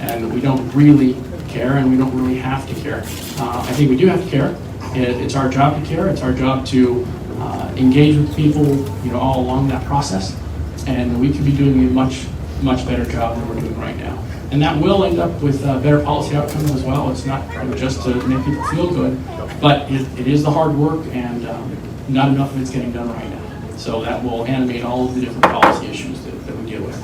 and we don't really care, and we don't really have to care. I think we do have to care. It's our job to care. It's our job to engage with people, all along that process, and we could be doing a much better job than we're doing right now. And that will end up with better policy outcomes as well. It's not just to make people feel good, but it is the hard work, and not enough of it's getting done right now. So that will animate all of the different policy issues that we deal with.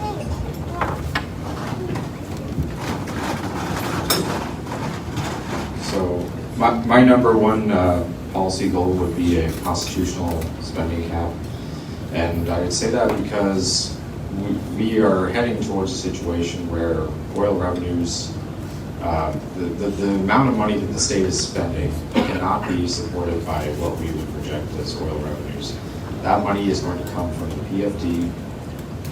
So my number one policy goal would be a constitutional spending cap. And I would say that because we are heading towards a situation where oil revenues, the amount of money that the state is spending cannot be supported by what we would project as oil revenues. That money is going to come from the PFD,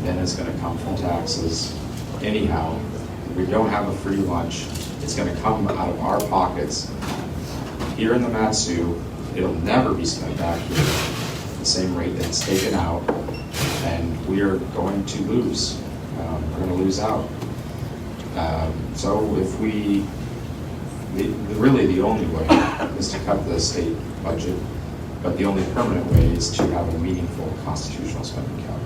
then it's going to come from taxes. Anyhow, if we don't have a free lunch, it's going to come out of our pockets. Here in the Matsu, it'll never be spent back here at the same rate that it's taken out, and we are going to lose. We're going to lose out. So if really the only way is to cut the state budget, but the only permanent way is to have a meaningful constitutional spending cap.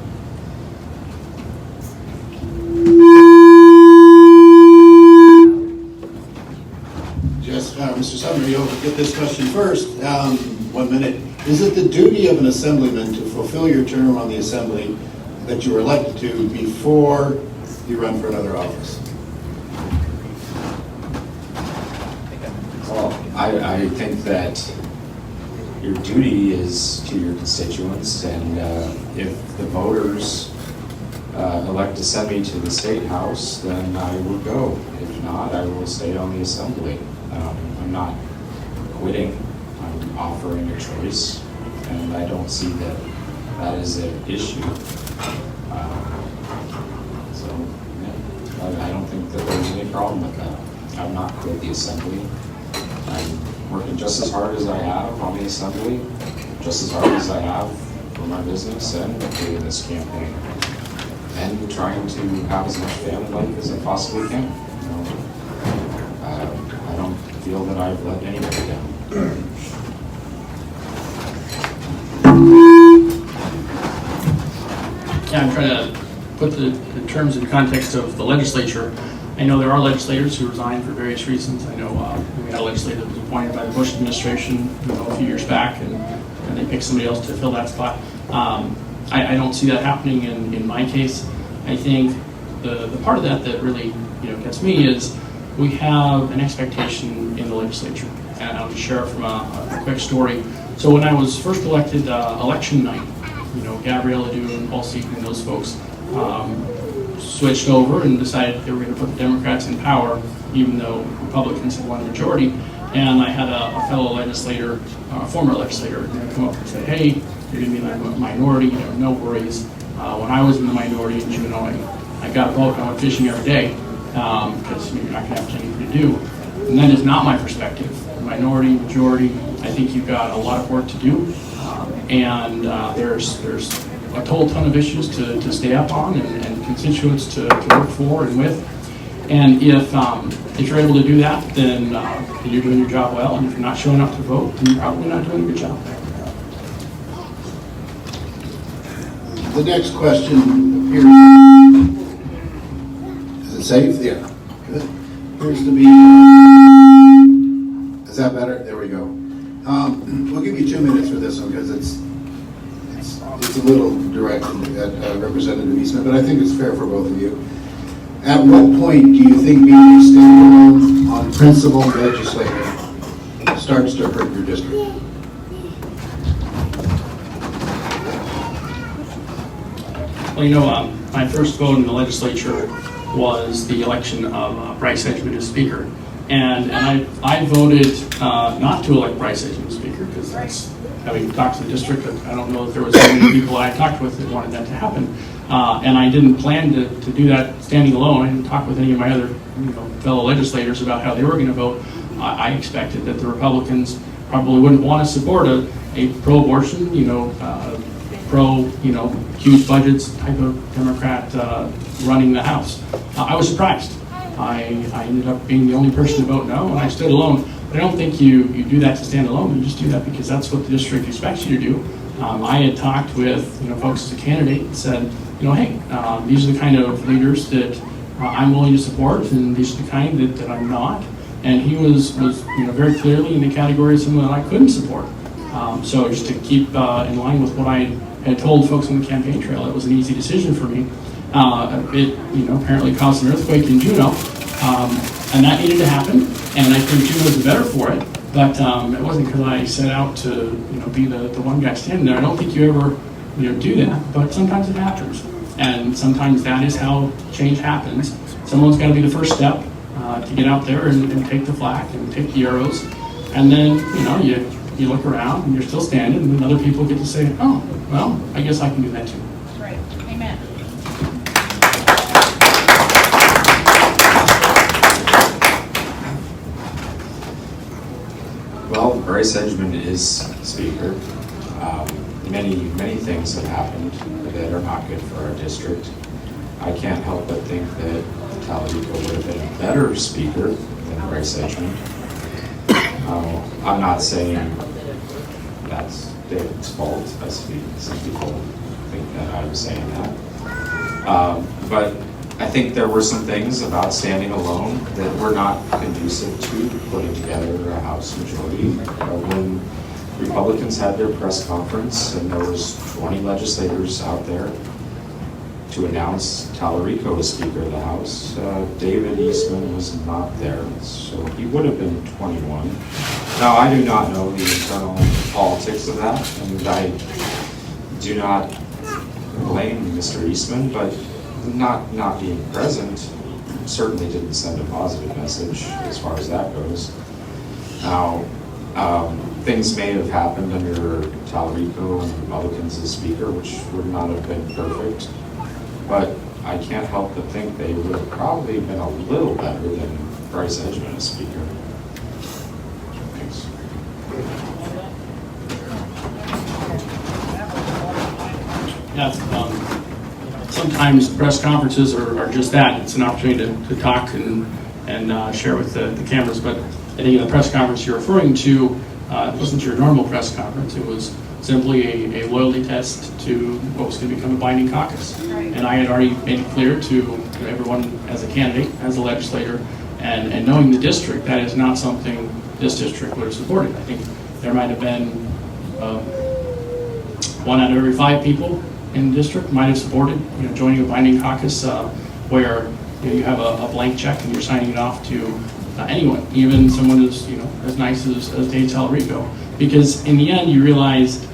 Mr. Sumner, you'll get this question first. 1 minute. Is it the duty of an assemblyman to fulfill your term on the assembly that you were elected to before you run for another office? Well, I think that your duty is to your constituents, and if the voters elect to send me to the State House, then I will go. If not, I will stay on the assembly. I'm not quitting. I'm offering a choice, and I don't see that is an issue. I don't think that there's any problem with that. I've not quit the assembly. I'm working just as hard as I have on the assembly, just as hard as I have for my business and doing this campaign, and trying to have as much family life as I possibly can. I don't feel that I've let anybody down. Yeah, I'm trying to put the terms in context of the legislature. I know there are legislators who resign for various reasons. I know we had a legislator that was appointed by the Bush administration a few years back, and they picked somebody else to fill that spot. I don't see that happening in my case. I think the part of that really gets me is we have an expectation in the legislature. And I'll just share from a quick story. So when I was first elected, election night, Gabrielle Adu and Paul Seaton and those folks switched over and decided they were going to put the Democrats in power, even though Republicans had won a majority. And I had a fellow legislator, a former legislator, come up and say, "Hey, you're going to be in the minority. No worries. When I was in the minority in Juneau, I got a boat and I went fishing every day because you're not going to have anything to do." And that is not my perspective. Minority, majority, I think you've got a lot of work to do, and there's a whole ton of issues to stay up on and constituents to work for and with. And if you're able to do that, then you're doing your job well. And if you're not showing up to vote, then you're probably not doing a good job. The next question appears, is it safe? Yeah, good. Appears to be, is that better? There we go. We'll give you 2 minutes for this one because it's a little directed at Representative Eastman, but I think it's fair for both of you. At what point do you think being a standalone on principle legislator starts to hurt your district? Well, my first vote in the legislature was the election of Bryce Edgman as Speaker. And I voted not to elect Bryce Edgman as Speaker because that's, having talked to the district, I don't know if there was any people I talked with that wanted that to happen. And I didn't plan to do that standing alone. I didn't talk with any of my other fellow legislators about how they were going to vote. I expected that the Republicans probably wouldn't want to support a pro-abortion, huge budgets type of Democrat running the House. I was surprised. I ended up being the only person to vote no, and I stood alone. But I don't think you do that to stand alone. You just do that because that's what the district expects you to do. I had talked with folks as a candidate and said, hey, these are the kind of leaders that I'm willing to support, and these are the kind that I'm not. And he was very clearly in the category of someone that I couldn't support. So just to keep in line with what I had told folks on the campaign trail, it was an easy decision for me. It apparently caused an earthquake in Juneau, and that needed to happen. And I think Juneau was better for it, but it wasn't because I set out to be the one guy standing there. I don't think you ever do that, but sometimes it happens, and sometimes that is how change happens. Someone's got to be the first step to get out there and take the flag and take the arrows, and then you look around and you're still standing, and then other people get to say, oh, well, I guess I can do that too. That's right. Amen. Well, Bryce Edgman is Speaker. Many things have happened that are not good for our district. I can't help but think that Talarico would have been a better Speaker than Bryce Edgman. I'm not saying that's David's fault, as some people think that I was saying that. But I think there were some things about standing alone that were not conducive to putting together a House majority. When Republicans had their press conference and there was 20 legislators out there to announce Talarico as Speaker of the House, David Eastman was not there, so he would have been 21. Now, I do not know the internal politics of that, and I do not blame Mr. Eastman, but not being present certainly didn't send a positive message as far as that goes. Now, things may have happened under Talarico and Republicans as Speaker, which would not have been perfect, but I can't help but think they would have probably been a little better than Bryce Edgman as Speaker. Thanks. Yeah, sometimes press conferences are just that. It's an opportunity to talk and share with the cameras. But I think in the press conference you're referring to, it wasn't your normal press conference. It was simply a loyalty test to what was going to become a binding caucus. And I had already made it clear to everyone as a candidate, as a legislator, and knowing the district, that is not something this district would have supported. I think there might have been 1 out of every 5 people in the district might have supported joining a binding caucus where you have a blank check and you're signing it off to anyone, even someone as nice as Dave Talarico. Because in the end, you realize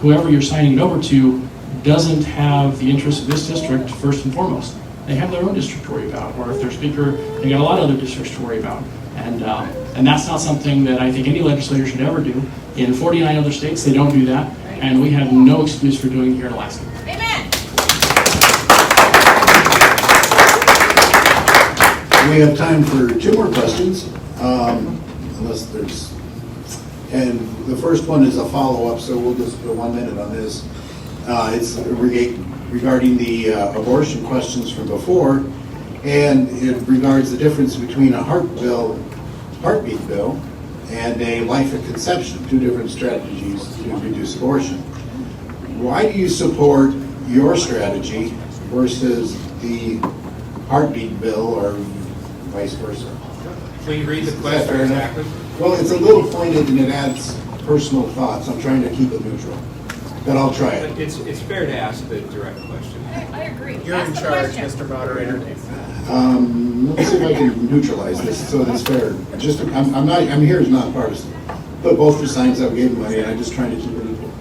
whoever you're signing it over to doesn't have the interests of this district first and foremost. they have their own district to worry about, or if they're speaker, they got a lot of other districts to worry about. And that's not something that I think any legislator should ever do. In 49 other states, they don't do that, and we have no excuse for doing it here in Alaska. Amen. We have time for 2 more questions, unless there's, and the first one is a follow-up, so we'll just go 1 minute on this. It's regarding the abortion questions from before, and it regards the difference between a heartbeat bill and a life at conception, 2 different strategies to reduce abortion. Why do you support your strategy versus the heartbeat bill, or vice versa? Can you read the question exactly? Well, it's a little pointed and it adds personal thoughts. I'm trying to keep it neutral, but I'll try it. It's fair to ask the direct question. I agree. You're in Ask the charge, question. Mr. Moderator. Let's see if I can neutralize this so it's fair. I'm here as nonpartisan. Put both your signs up, gave them money, and I'm just trying to keep it equal.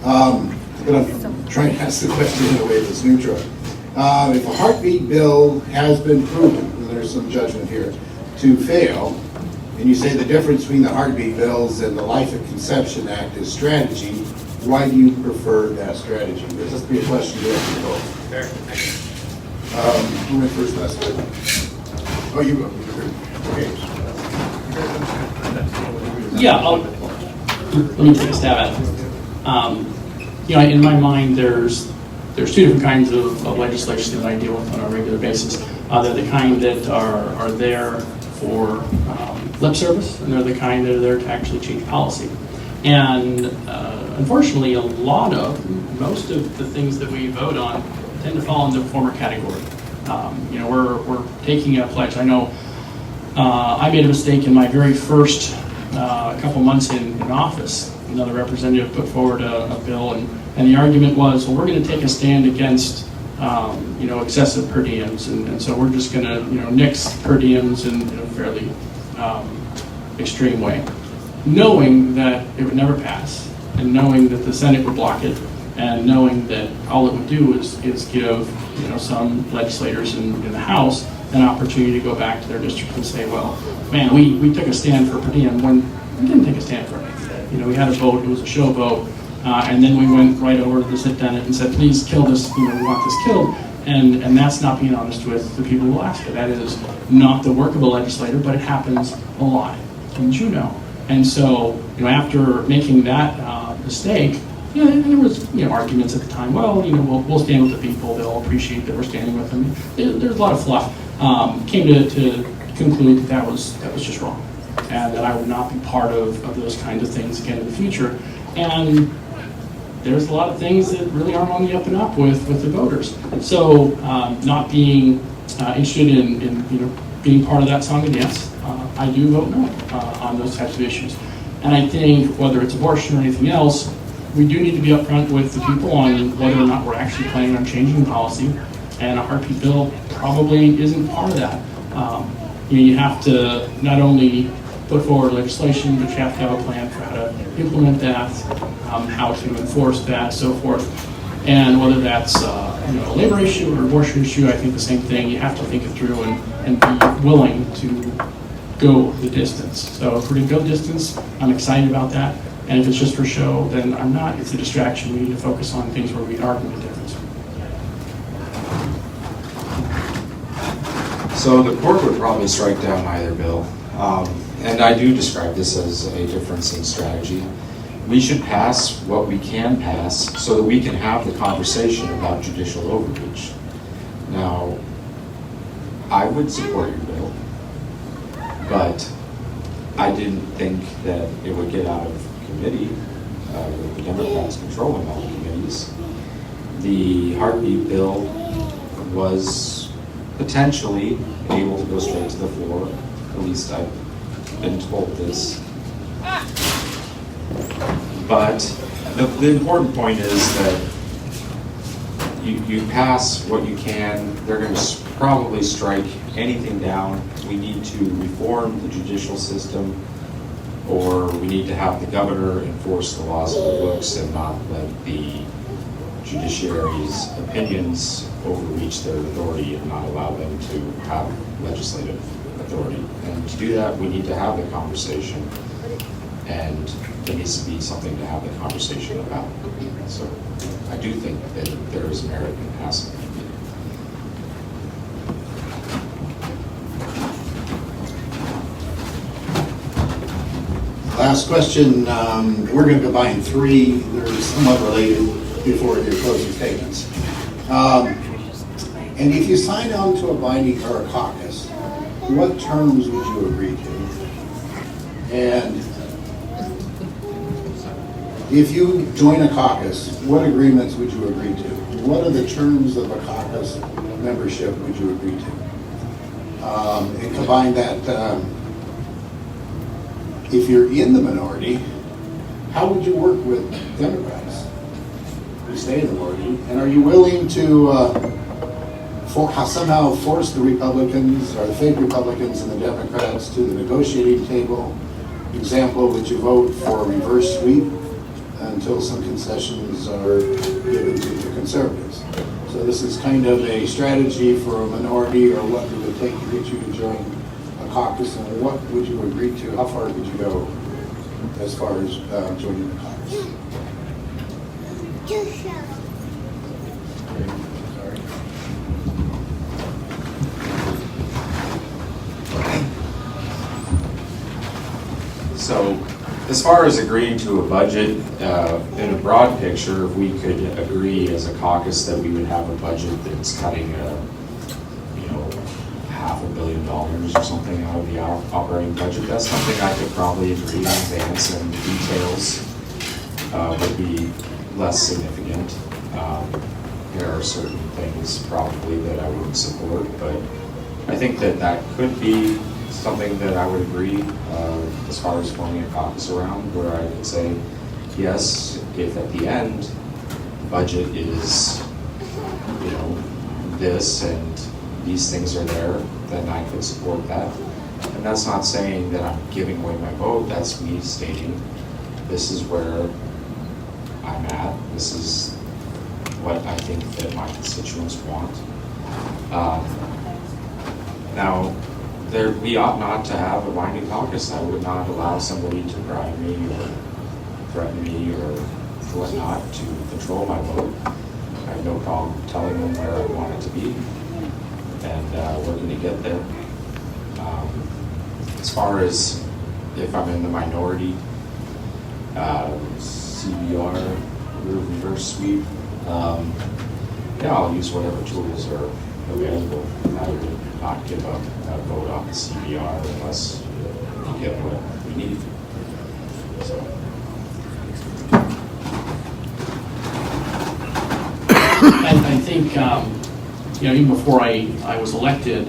But I'm trying to ask the question in a way that's neutral. If a heartbeat bill has been proven, and there's some judgment here, to fail, and you say the difference between the heartbeat bills and the Life at Conception Act is strategy, why do you prefer that strategy? This has to be a question directed to both. Fair. Who went first last week? Oh, you go. Okay. Yeah, let me take a stab at it. In my mind, there's 2 different kinds of legislation that I deal with on a regular basis. They're the kind that are there for lip service, and they're the kind that are there to actually change policy. And unfortunately, most of the things that we vote on tend to fall into the former category. We're taking a pledge. I know I made a mistake in my very first couple months in office. Another representative put forward a bill, and the argument was, well, we're going to take a stand against excessive per diems, and so we're just going to nix per diems in a fairly extreme way, knowing that it would never pass, and knowing that the Senate would block it, and knowing that all it would do is give some legislators in the House an opportunity to go back to their district and say, well, man, we took a stand for per diem when we didn't take a stand for it. We had a vote, it was a show vote, and then we went right over to the Senate and said, please kill this, we want this killed. And that's not being honest with the people of Alaska. That is not the work of a legislator, but it happens a lot in Juneau. And so, after making that mistake, there was arguments at the time. Well, we'll stand with the people. They'll appreciate that we're standing with them. There's a lot of fluff. Came to conclude that was just wrong, and that I would not be part of those kinds of things again in the future. And there's a lot of things that really aren't on the up and up with the voters. So not being interested in being part of that song and dance, I do vote no on those types of issues. And I think whether it's abortion or anything else, we do need to be upfront with the people on whether or not we're actually planning on changing policy. And a heartbeat bill probably isn't part of that. You have to not only put forward legislation, but you have to have a plan for how to implement that, how to enforce that, so forth. And whether that's a labor issue or abortion issue, I think the same thing. You have to think it through and be willing to go the distance. So if we're going to go the distance, I'm excited about that. And if it's just for show, then I'm not. It's a distraction. We need to focus on things where we are going to make a difference. So the court would probably strike down either bill. And I do describe this as a difference in strategy. We should pass what we can pass so that we can have the conversation about judicial overreach. Now, I would support your bill, but I didn't think that it would get out of committee with the Democrats controlling all the committees. The heartbeat bill was potentially able to go straight to the floor. At least I've been told this. But the important point is that you pass what you can. They're going to probably strike anything down. We need to reform the judicial system, or we need to have the governor enforce the laws of the books and not let the judiciary's opinions overreach their authority and not allow them to have legislative authority. And to do that, we need to have the conversation, and there needs to be something to have the conversation about. So I do think that there is merit in asking. Last question, we're going to combine three, they're somewhat related before your closing statements. And if you sign on to a binding or a caucus, what terms would you agree to? And if you join a caucus, what agreements would you agree to? What are the terms of a caucus membership would you agree to? And combine that, if you're in the minority, how would you work with Democrats who stay in the minority? And are you willing to somehow force the Republicans or the fake Republicans and the Democrats to the negotiating table? Example, would you vote for a reverse sweep until some concessions are given to the conservatives? So this is kind of a strategy for a minority, or what it would take to get you to join a caucus, and what would you agree to? How far would you go as far as joining the caucus? So, as far as agreeing to a budget, in a broad picture, if we could agree as a caucus that we would have a budget that's cutting, $500 million or something out of the operating budget, that's something I could probably agree in advance, and the details would be less significant. There are certain things probably that I wouldn't support, but I think that could be something that I would agree as far as forming a caucus around, where I would say, yes, if at the end the budget is, this and these things are there, then I could support that. And that's not saying that I'm giving away my vote, that's me stating this is where I'm at, this is what I think that my constituents want. Now, we ought not to have a binding caucus. I would not allow somebody to bribe me or threaten me or whatnot to control my vote. I have no problem telling them where I want it to be, and we're going to get there. As far as if I'm in the minority, CBR, reverse sweep, I'll use whatever tools are available. I would not give up a vote on the CBR unless we get what we need. So. I think, even before I was elected,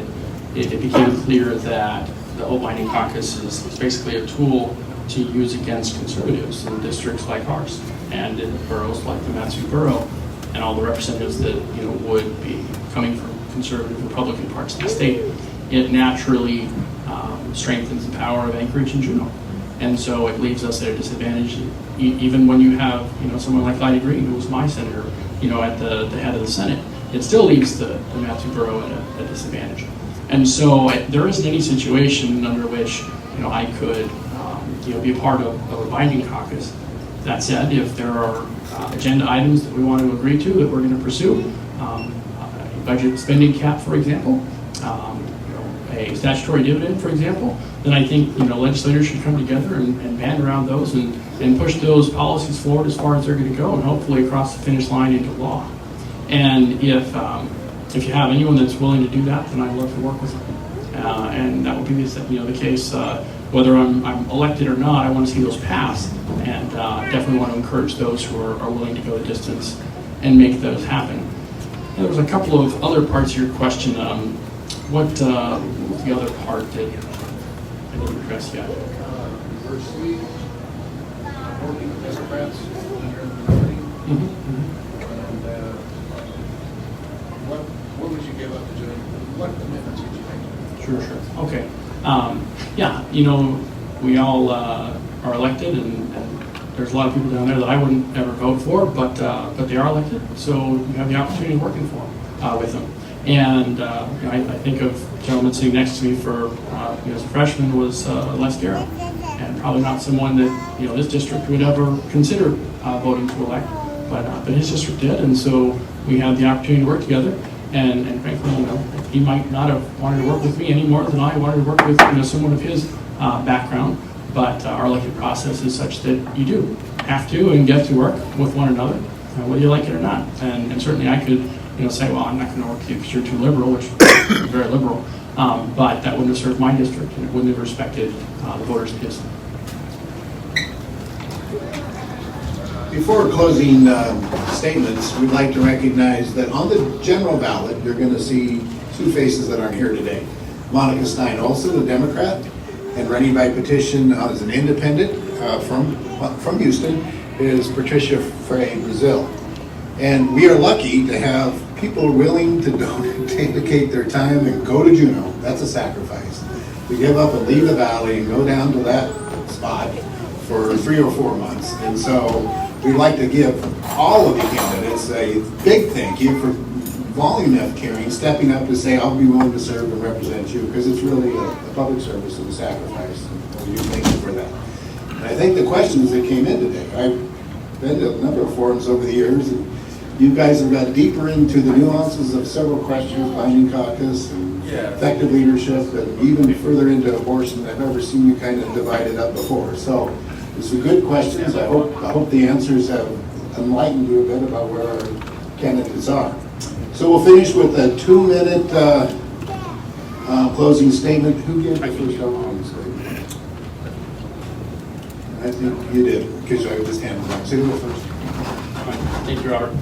it became clear that the whole binding caucus is basically a tool to use against conservatives in districts like ours and in boroughs like the Matthew Borough and all the representatives that would be coming from conservative Republican parts of the state. It naturally strengthens the power of Anchorage and Juneau, and so it leaves us at a disadvantage. Even when you have someone like Lydia Green, who was my senator, at the head of the Senate, it still leaves the Matthew Borough at a disadvantage. And so there isn't any situation under which I could be a part of a binding caucus. That said, if there are agenda items that we want to agree to that we're going to pursue, a budget spending cap, for example, a statutory dividend, for example, then I think legislators should come together and band around those and push those policies forward as far as they're going to go, and hopefully across the finish line into law. And if you have anyone that's willing to do that, then I'd love to work with them. And that would be the case whether I'm elected or not. I want to see those pass, and definitely want to encourage those who are willing to go the distance and make those happen. And there was a couple of other parts of your question. What was the other part that I didn't address yet? Reverse sweep, working with Democrats when you're in the minority. And what would you give up to join? What commitments would you make? Sure. Okay. We all are elected, and there's a lot of people down there that I wouldn't ever vote for, but they are elected, so you have the opportunity of working for them. with them. And I think of the gentleman sitting next to me for as a freshman was Les Garrow, and probably not someone that this district would ever consider voting to elect, but his district did, and so we had the opportunity to work together. And frankly, he might not have wanted to work with me any more than I wanted to work with someone of his background. But our elected process is such that you do have to and get to work with one another, whether you like it or not. And certainly I could say, well, I'm not going to work with you because you're too liberal, which is very liberal. But that wouldn't have served my district, and it wouldn't have respected the voters of his. Before closing statements, we'd like to recognize that on the general ballot, you're going to see two faces that aren't here today. Monica Stein Olson, a Democrat, and running by petition as an independent from Houston is Patricia Frey Brazil. And we are lucky to have people willing to dedicate their time and go to Juneau. That's a sacrifice. To give up and leave the valley and go down to that spot for 3 or 4 months. And so we'd like to give all of the candidates a big thank you for volunteering, stepping up to say, I'll be willing to serve and represent you, because it's really a public service and a sacrifice. And we do thank you for that. And I think the questions that came in today, I've been to a number of forums over the years, and you guys have got deeper into the nuances of several questions, binding caucus and effective leadership, and even further into abortion. I've never seen you kind of divided up before. So it's some good questions. I hope the answers have enlightened you a bit about where our candidates are. So we'll finish with a 2-minute closing statement. Who gave the first opening statement? I think you did, because I just handed it on. So you go first. Thank you, Robert.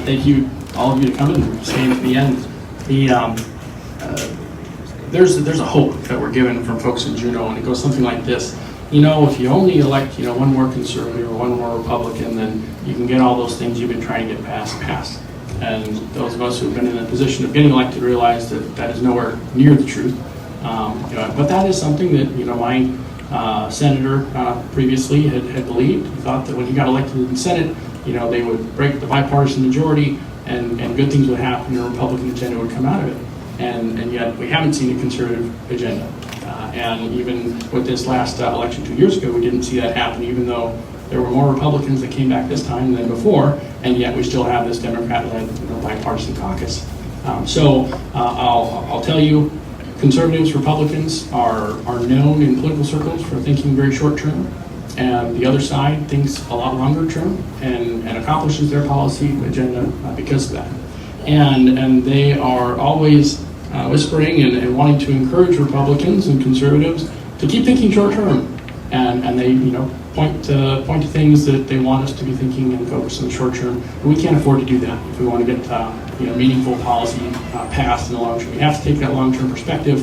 Thank you, all of you, to come and stay to the end. There's a hope that we're given from folks in Juneau, and it goes something like this. If you only elect, one more conservative or one more Republican, then you can get all those things you've been trying to get passed. And those of us who've been in a position of getting elected realize that that is nowhere near the truth. But that is something that, my senator previously had believed. He thought that when he got elected in the Senate, they would break the bipartisan majority and good things would happen and a Republican agenda would come out of it. And yet we haven't seen a conservative agenda. And even with this last election 2 years ago, we didn't see that happen, even though there were more Republicans that came back this time than before, and yet we still have this Democrat-led bipartisan caucus. So I'll tell you, conservatives, Republicans are known in political circles for thinking very short term, and the other side thinks a lot longer term and accomplishes their policy agenda because of that. And they are always whispering and wanting to encourage Republicans and conservatives to keep thinking short term, and they point to things that they want us to be thinking and focus on the short term. And we can't afford to do that if we want to get meaningful policy passed in the long term. You have to take that long term perspective.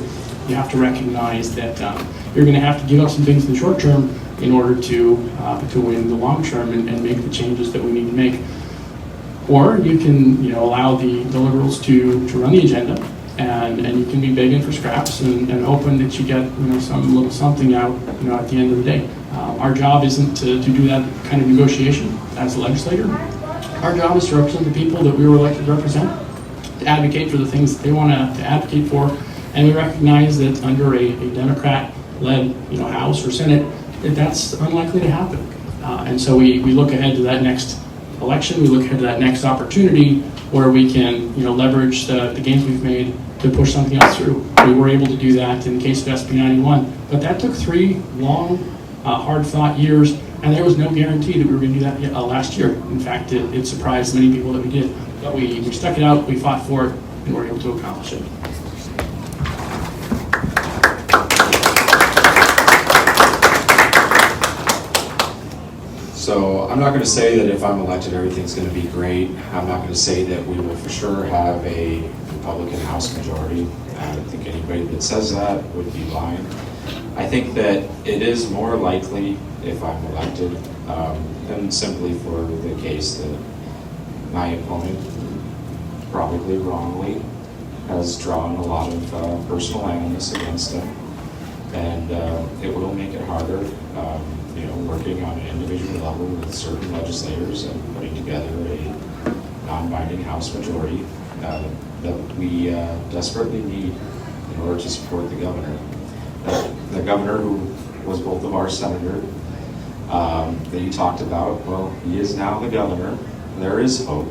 You have to recognize that you're going to have to give up some things in the short term in order to win the long term and make the changes that we need to make. Or you can allow the liberals to run the agenda, and you can be begging for scraps and hoping that you get some little something out at the end of the day. Our job isn't to do that kind of negotiation as a legislator. Our job is to represent the people that we were elected to represent, to advocate for the things that they want to advocate for, and we recognize that under a Democrat-led House or Senate, that's unlikely to happen. And so we look ahead to that next election, we look ahead to that next opportunity where we can leverage the gains we've made to push something else through. We were able to do that in the case of SB 91, but that took 3 long, hard-fought years, and there was no guarantee that we were going to do that last year. In fact, it surprised many people that we did. But we stuck it out, we fought for it, and were able to accomplish it. So I'm not going to say that if I'm elected everything's going to be great. I'm not going to say that we will for sure have a Republican House majority. I don't think anybody that says that would be lying. I think that it is more likely if I'm elected than simply for the case that my opponent, probably wrongly, has drawn a lot of personal animus against him, and it will make it harder working on an individual level with certain legislators and putting together a non-binding House majority. that we desperately need in order to support the governor. The governor, who was both of our senator, that you talked about, well, he is now the governor. There is hope.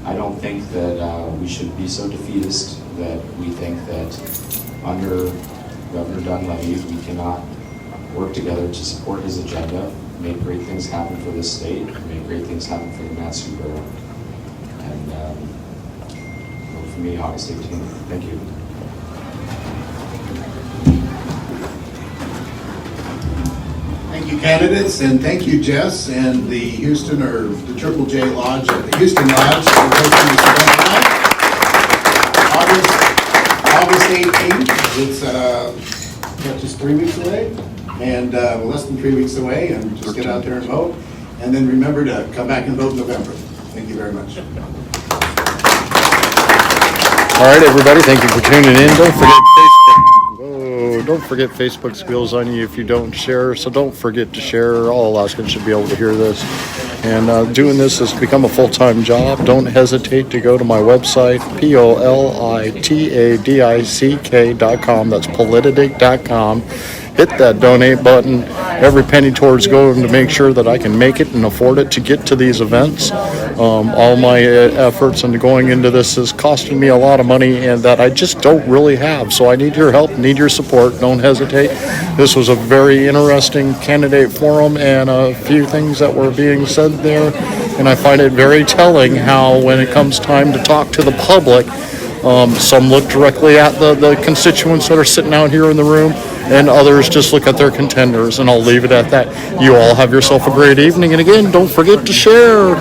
I don't think that we should be so defeatist that we think that under Governor Dunleavy we cannot work together to support his agenda, make great things happen for this state, make great things happen for the Matsu Borough. And vote for me August 18th. Thank you. Thank you, candidates, and thank you, Jess, and the Houston, or the Triple J Lodge, or the Houston Lodge, for hosting this event tonight. August 18th, it's just 3 weeks away, and less than 3 weeks away, and just get out there and vote. And then remember to come back and vote in November. Thank you very much. All right, everybody, thank you for tuning in. Don't forget Facebook squeals on you if you don't share, so don't forget to share. All Alaskans should be able to hear this. And doing this has become a full-time job. Don't hesitate to go to my website, politidick.com. That's politidick.com. Hit that donate button. Every penny towards going to make sure that I can make it and afford it to get to these events. All my efforts into going into this is costing me a lot of money, and that I just don't really have. So I need your help, need your support. Don't hesitate. This was a very interesting candidate forum, and a few things that were being said there. And I find it very telling how, when it comes time to talk to the public, some look directly at the constituents that are sitting out here in the room, and others just look at their contenders, and I'll leave it at that. You all have yourself a great evening, and again, don't forget to share.